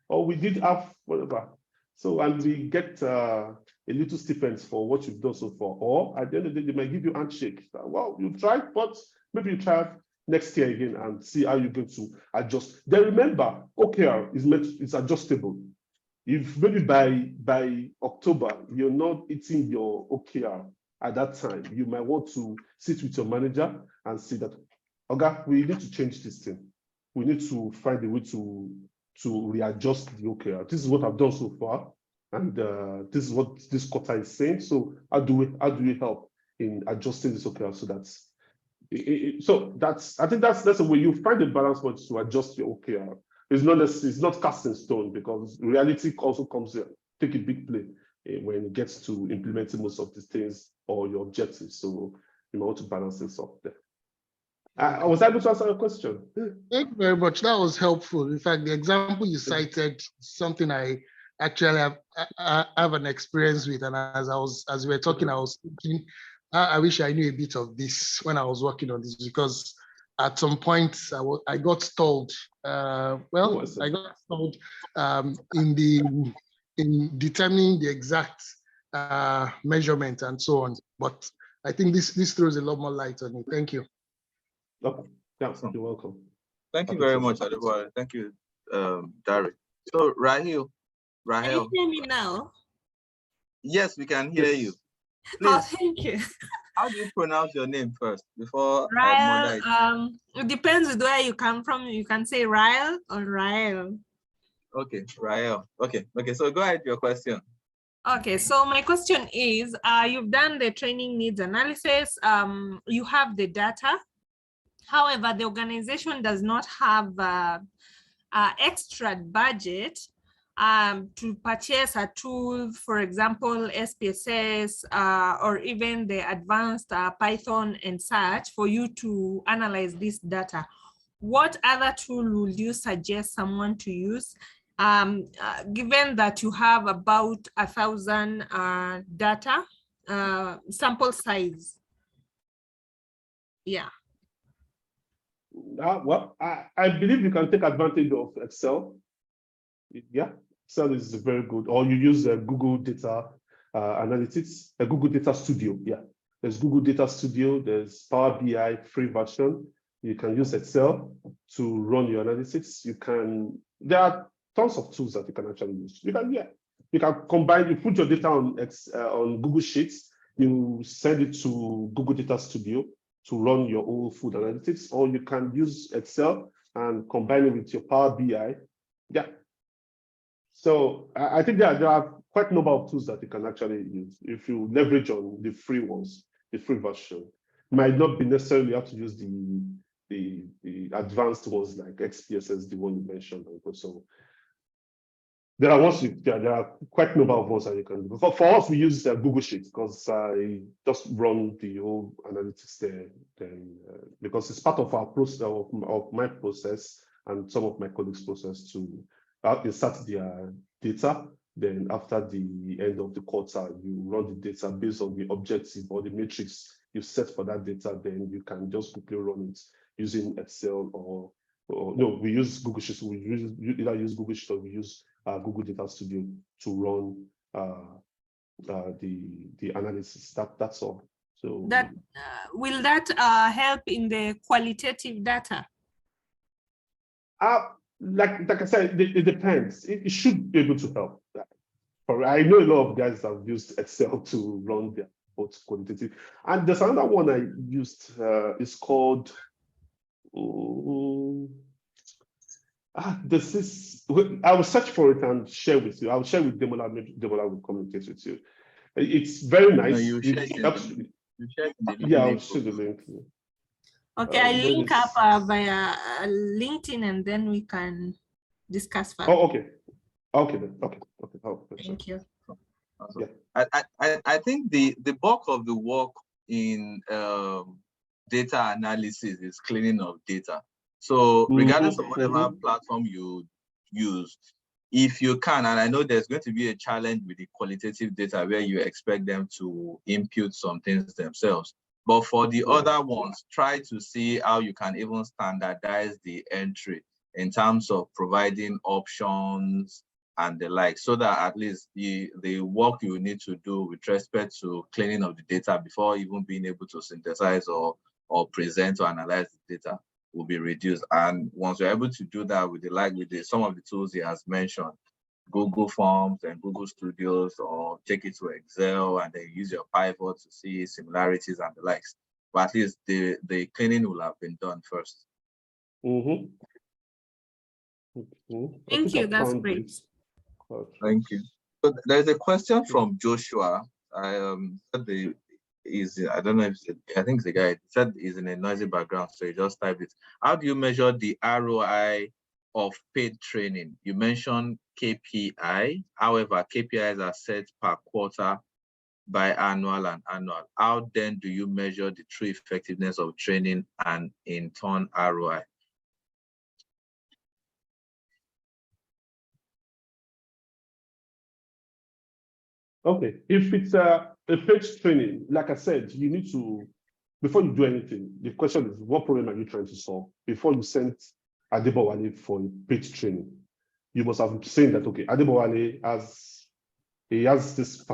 Or we did have whatever. So, and we get a little stipend for what you've done so far. Or at the end of the day, they might give you a handshake. Well, you tried, but maybe you try next year again and see how you're going to adjust. Then remember, OKR is adjustable. If maybe by October, you're not hitting your OKR at that time, you might want to sit with your manager and say that, okay, we need to change this thing. We need to find a way to readjust the OKR. This is what I've done so far, and this is what this quarter is saying. So how do we help in adjusting this OKR so that's I think that's the way you find the balance point to adjust your OKR. It's not cast in stone, because reality also comes here, take a big play. when it gets to implementing most of these things or your objectives. So you might want to balance this up there. I was able to answer your question. Thank you very much. That was helpful. In fact, the example you cited, something I actually I have an experience with. And as we were talking, I was thinking, I wish I knew a bit of this when I was working on this, because at some point I got stalled. I got stalled in determining the exact measurement and so on. But I think this throws a lot more light on it. Thank you. Okay. Yeah, you're welcome. Thank you very much, Adebola. Thank you, Dari. So, Rahel. Can you hear me now? Yes, we can hear you. Please, oh, thank you. How do you pronounce your name first before Rael? It depends with where you come from. You can say Rael or Rael. Okay, Rael. Okay, so go ahead with your question. Okay, so my question is, you've done the training needs analysis, you have the data. However, the organization does not have extra budget to purchase a tool, for example, SPSS, or even the advanced Python and such for you to analyze this data. What other tool would you suggest someone to use? Given that you have about 1,000 data sample size? Yeah. Well, I believe you can take advantage of Excel. Yeah, Excel is very good. Or you use Google Data Analytics, Google Data Studio. Yeah, there's Google Data Studio. There's Power BI free version. You can use Excel to run your analytics. There are tons of tools that you can actually use. You can combine. You put your data on Google Sheets. You send it to Google Data Studio to run your own food analytics, or you can use Excel and combine it with your Power BI. Yeah. So I think there are quite a number of tools that you can actually use if you leverage on the free ones, the free version. Might not be necessarily have to use the advanced ones like XPSS, the one you mentioned. So there are quite a number of ones that you can do. For us, we use Google Sheets because I just run the whole analytics there. Then because it's part of our process, of my process and some of my colleagues' process to insert their data. Then after the end of the quarter, you run the data based on the objective or the matrix you set for that data. Then you can just quickly run it using Excel or no, we use Google Sheets. We either use Google Sheets or we use Google Data Studio to run the analysis. That's all. So that will that help in the qualitative data? Like I said, it depends. It should be able to help. I know a lot of guys have used Excel to run their both qualitative. And there's another one I used. It's called. This is. I will search for it and share with you. I will share with Demola. Maybe Demola will communicate with you. It's very nice. No, Yeah, I'll share the link. Okay, I link up via LinkedIn and then we can discuss further. Oh, okay. Okay then. Okay. Oh, thank you. Yeah. I think the bulk of the work in data analysis is cleaning of data. So regardless of whatever platform you use, if you can, and I know there's going to be a challenge with the qualitative data where you expect them to input some things themselves. But for the other ones, try to see how you can even standardize the entry in terms of providing options and the like, so that at least the work you need to do with respect to cleaning of the data before even being able to synthesize or present or analyze the data will be reduced. And once you're able to do that with some of the tools he has mentioned, Google Forms and Google Studios, or take it to Excel and then use your pivot to see similarities and the likes. But at least the cleaning will have been done first. Thank you, that's great. Thank you. So there's a question from Joshua. I don't know if I think the guy said he's in a noisy background, so he just typed it. How do you measure the ROI of paid training. You mentioned KPI. However, KPIs are set per quarter, biannual and annual. How then do you measure the true effectiveness of training and in turn ROI? Okay, if it's a paid training, like I said, you need to, before you do anything, the question is, what problem are you trying to solve? Before you send Adebowale for a paid training, you must have seen that, okay, Adebowale has this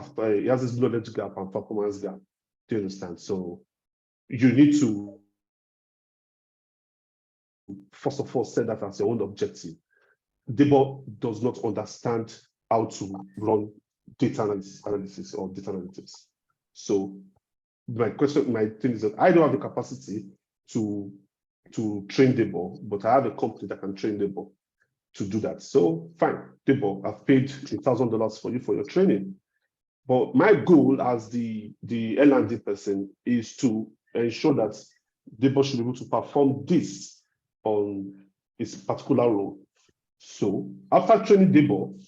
knowledge gap and performance gap. Do you understand? So you need to, first of all, set that as your own objective. Debo does not understand how to run data analysis or data analytics. So my thing is that I don't have the capacity to train Debo, but I have a company that can train Debo to do that. So fine, Debo, I've paid $1,000 for you for your training. But my goal as the L&D person is to ensure that Debo should be able to perform this on his particular role. So after training Debo,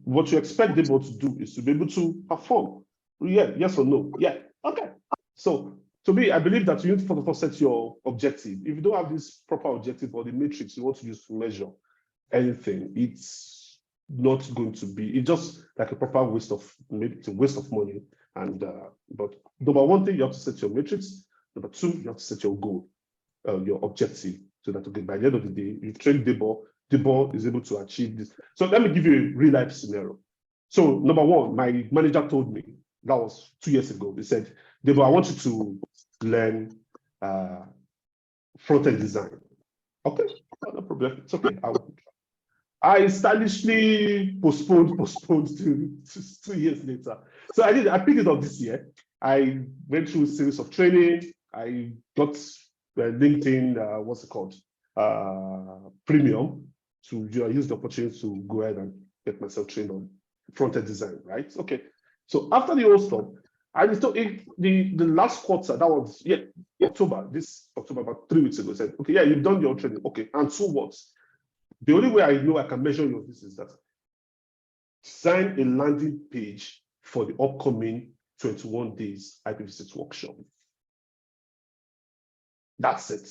what you expect Debo to do is to be able to perform. Yeah, yes or no? Yeah, okay. So to me, I believe that you need to first of all set your objective. If you don't have this proper objective or the matrix you want to use to measure anything, it's not going to be, it's just like a proper waste of, maybe it's a waste of money. And but number one thing, you have to set your matrix. Number two, you have to set your goal, your objective, so that okay, by the end of the day, you train Debo is able to achieve this. So let me give you a real life scenario. So number one, my manager told me, that was 2 years ago, he said, Debo, I want you to learn front-end design. Okay, no problem. It's okay. I stylishly postponed to 2 years later. So I picked it up this year. I went through a series of training. I got LinkedIn, what's it called? Premium to use the opportunity to go ahead and get myself trained on front-end design, right? Okay. So after the whole stuff, I just thought the last quarter, that was October, about 3 weeks ago, said, okay, yeah, you've done your training. Okay, and so what? The only way I know I can measure your this is that design a landing page for the upcoming 21 days IPv6 workshop. That's it.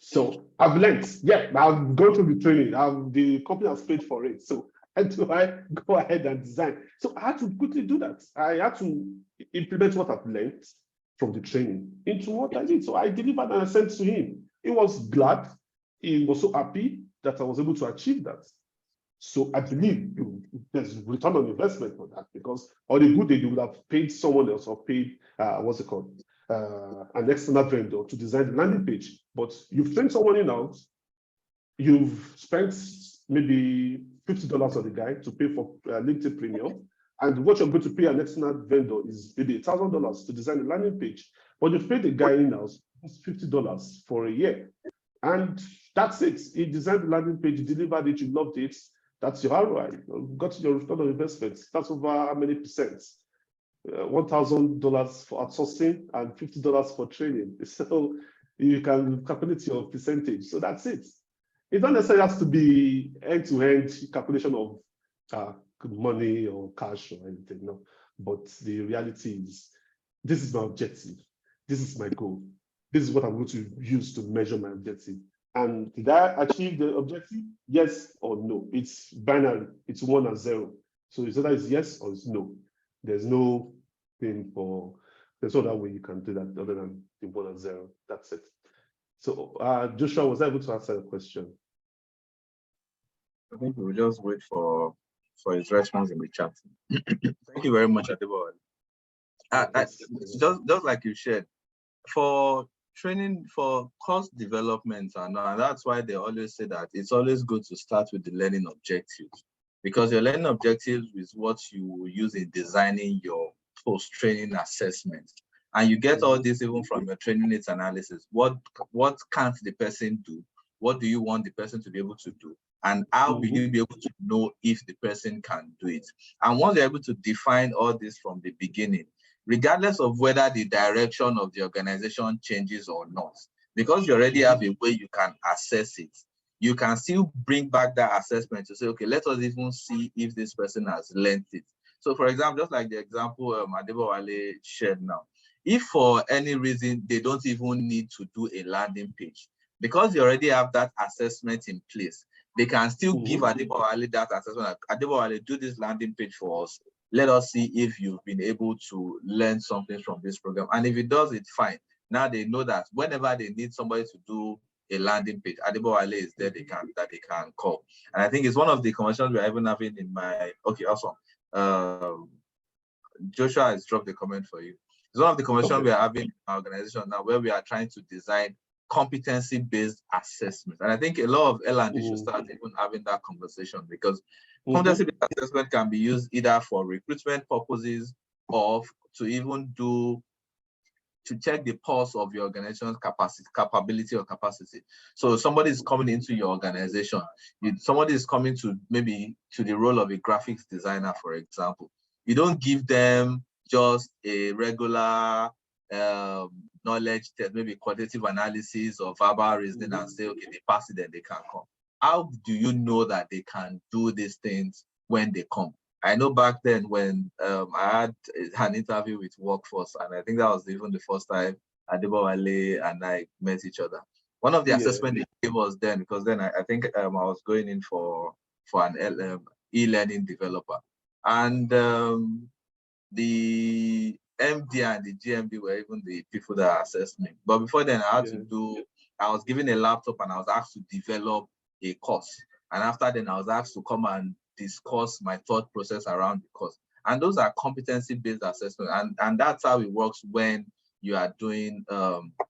So I've learned, yeah, I've gone through the training, the company has paid for it. So how do I go ahead and design? So I had to quickly do that. I had to implement what I've learned from the training into what I did. So I delivered and I sent to him. He was glad. He was so happy that I was able to achieve that. So I believe there's return on investment for that, because on a good day, you would have paid someone else or paid, what's it called? An external vendor to design the landing page. But you've trained someone in-house, you've spent maybe $50 on the guy to pay for LinkedIn Premium, and what you're going to pay an external vendor is maybe $1,000 to design the landing page. But you've paid the guy in-house $50 for a year. And that's it. He designed the landing page, he delivered it, you loved it. That's your ROI. You got your return on investment. That's over how many percent? $1,000 for outsourcing and $50 for training. So you can calculate your percentage. So that's it. It don't necessarily has to be end-to-end calculation of money or cash or anything. No, but the reality is, this is my objective. This is my goal. This is what I'm going to use to measure my objective. And did I achieve the objective? Yes or no? It's binary. It's 1 and 0. So it's either it's yes or it's no. There's no thing for, there's no other way you can do that other than the 1 and 0. That's it. So Joshua, was I able to answer the question? I think we'll just wait for his response in the chat. Thank you very much, Adebo. Just like you shared, for training, for course development, and that's why they always say that it's always good to start with the learning objectives, because your learning objectives is what you will use in designing your post-training assessment. And you get all this even from your training needs analysis. What can't the person do? What do you want the person to be able to do? And how will you be able to know if the person can do it? And once you're able to define all this from the beginning, regardless of whether the direction of the organization changes or not, because you already have a way you can assess it, you can still bring back that assessment to say, okay, let us even see if this person has learned it. So for example, just like the example Adebowale shared now, if for any reason they don't even need to do a landing page, because they already have that assessment in place, they can still give Adebowale that assessment. Adebowale, do this landing page for us. Let us see if you've been able to learn something from this program. And if it does, it's fine. Now they know that whenever they need somebody to do a landing page, Adebowale is there, they can call. And I think it's one of the conversations we're even having in my, okay, awesome. Joshua has dropped the comment for you. It's one of the conversations we are having in our organization now, where we are trying to design competency-based assessment. And I think a lot of L&D should start even having that conversation, because competency-based assessment can be used either for recruitment purposes or to even to check the pulse of your organization's capability or capacity. So somebody is coming into your organization, somebody is coming to maybe to the role of a graphics designer, for example. You don't give them just a regular knowledge test, maybe quantitative analysis or verbal reasoning, and say, okay, they pass it, then they can come. How do you know that they can do these things when they come? I know back then when I had an interview with Workforce, and I think that was even the first time Adebowale and I met each other. One of the assessments they gave us then, because then I think I was going in for an e-learning developer, and the MD and the GMD were even the people that assessed me. But before then, I was given a laptop and I was asked to develop a course. And after then, I was asked to come and discuss my thought process around the course. And those are competency-based assessment. And that's how it works when you are doing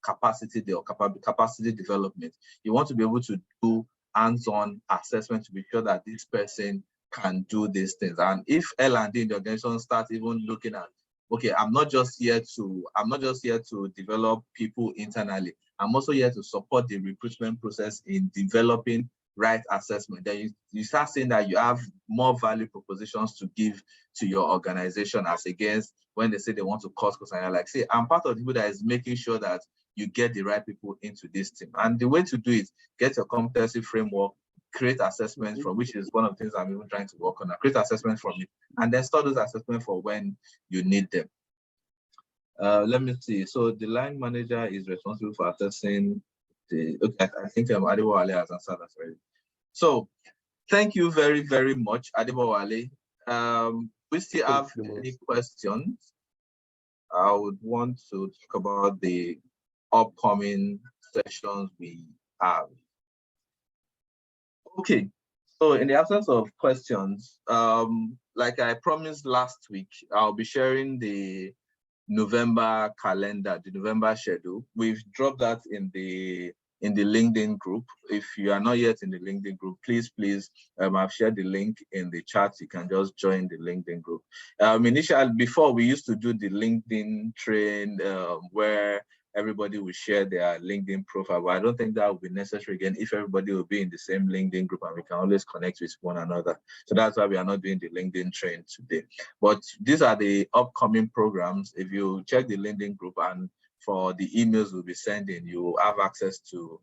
capacity development. You want to be able to do hands-on assessment to be sure that this person can do these things. And if L&D in the organization starts even looking at, okay, I'm not just here to develop people internally. I'm also here to support the recruitment process in developing right assessment. Then you start saying that you have more value propositions to give to your organization, as against when they say they want to cut costs, and you're like, say, I'm part of the people that is making sure that you get the right people into this team. And the way to do it, get your competency framework, create assessments from, which is one of the things I'm even trying to work on. Create assessments from it, and then store those assessments for when you need them. Let me see. So the line manager is responsible for assessing the. Okay, I think Adebowale has answered that already. So thank you very, very much, Adebowale. We still have any questions? I would want to talk about the upcoming sessions we have. Okay, so in the absence of questions, like I promised last week, I'll be sharing the November calendar, the November schedule. We've dropped that in the LinkedIn group. If you are not yet in the LinkedIn group, please, I've shared the link in the chat. You can just join the LinkedIn group. Initially, before, we used to do the LinkedIn train where everybody will share their LinkedIn profile, but I don't think that will be necessary again if everybody will be in the same LinkedIn group and we can always connect with one another. So that's why we are not doing the LinkedIn train today. But these are the upcoming programs. If you check the LinkedIn group, and for the emails we'll be sending, you have access to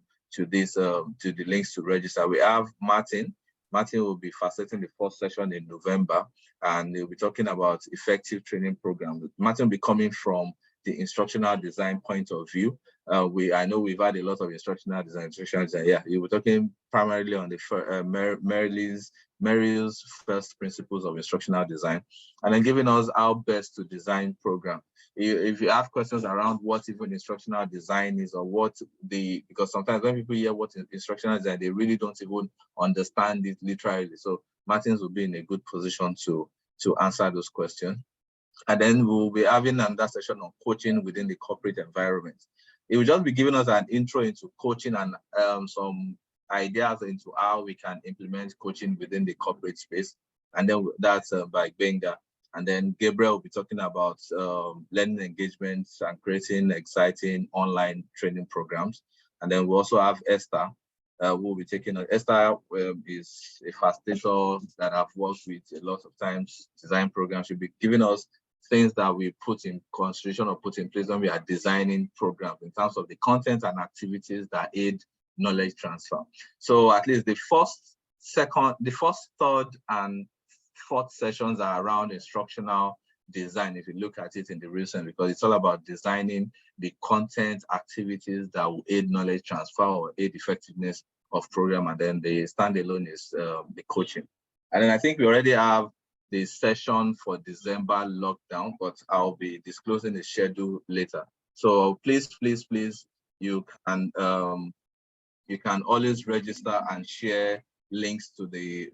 this to the links to register. We have Martin. Martin will be facilitating the first session in November, and he'll be talking about effective training programs. Martin will be coming from the instructional design point of view. I know we've had a lot of instructional design. Yeah, you were talking primarily on the Merrill's first principles of instructional design, and then giving us how best to design program. If you have questions around what even instructional design is, or because sometimes when people hear what instructional design, they really don't even understand it literally. So Martins will be in a good position to answer those questions. And then we'll be having another session on coaching within the corporate environment. It will just be giving us an intro into coaching and some ideas into how we can implement coaching within the corporate space. And then that's by Benga. And then Gabriel will be talking about learning engagements and creating exciting online training programs. And then we also have Esther, who will be taking on. Esther is a facilitator that I've worked with a lot of times, design programs. She'll be giving us things that we put in consideration or put in place when we are designing programs in terms of the content and activities that aid knowledge transfer. So at least the first, third, and fourth sessions are around instructional design, if you look at it in the recent, because it's all about designing the content activities that will aid knowledge transfer or aid effectiveness of program, and then the standalone is the coaching. And then I think we already have the session for December lockdown, but I'll be disclosing the schedule later. So please, you can always register and share links to the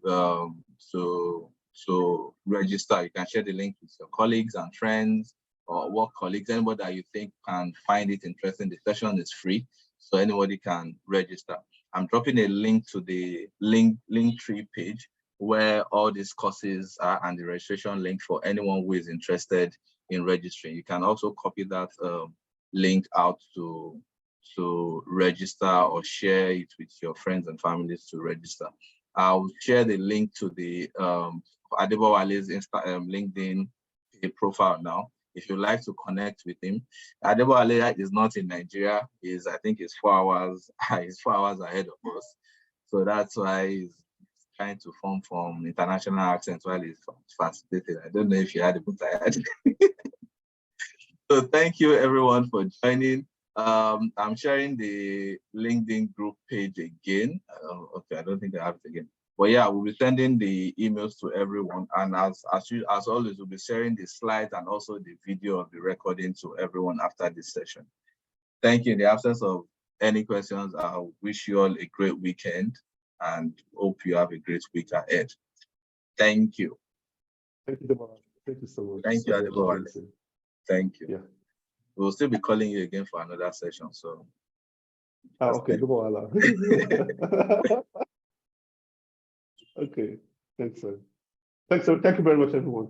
so register. You can share the link with your colleagues and friends or work colleagues, anybody that you think can find it interesting. The session is free, so anybody can register. I'm dropping a link to the Linktree page where all these courses are and the registration link for anyone who is interested in registering. You can also copy that link out to register or share it with your friends and families to register. I'll share the link to the Adebowale's LinkedIn profile now. If you'd like to connect with him, Adebowale is not in Nigeria. I think he's 4 hours. He's 4 hours ahead of us, so that's why he's trying to form from international accents while he's facilitating. I don't know if you had a good time. So thank you everyone for joining. I'm sharing the LinkedIn group page again. Okay, I don't think I have it again. But yeah, we'll be sending the emails to everyone. And as always, we'll be sharing the slides and also the video of the recording to everyone after this session. Thank you. In the absence of any questions, I wish you all a great weekend and hope you have a great week ahead. Thank you. Thank you, Deborah. Thank you so much. Thank you, Deborah. Thank you. Yeah. We'll still be calling you again for another session. So. Okay, Deborah. Okay, thanks, sir. Thank you very much, everyone.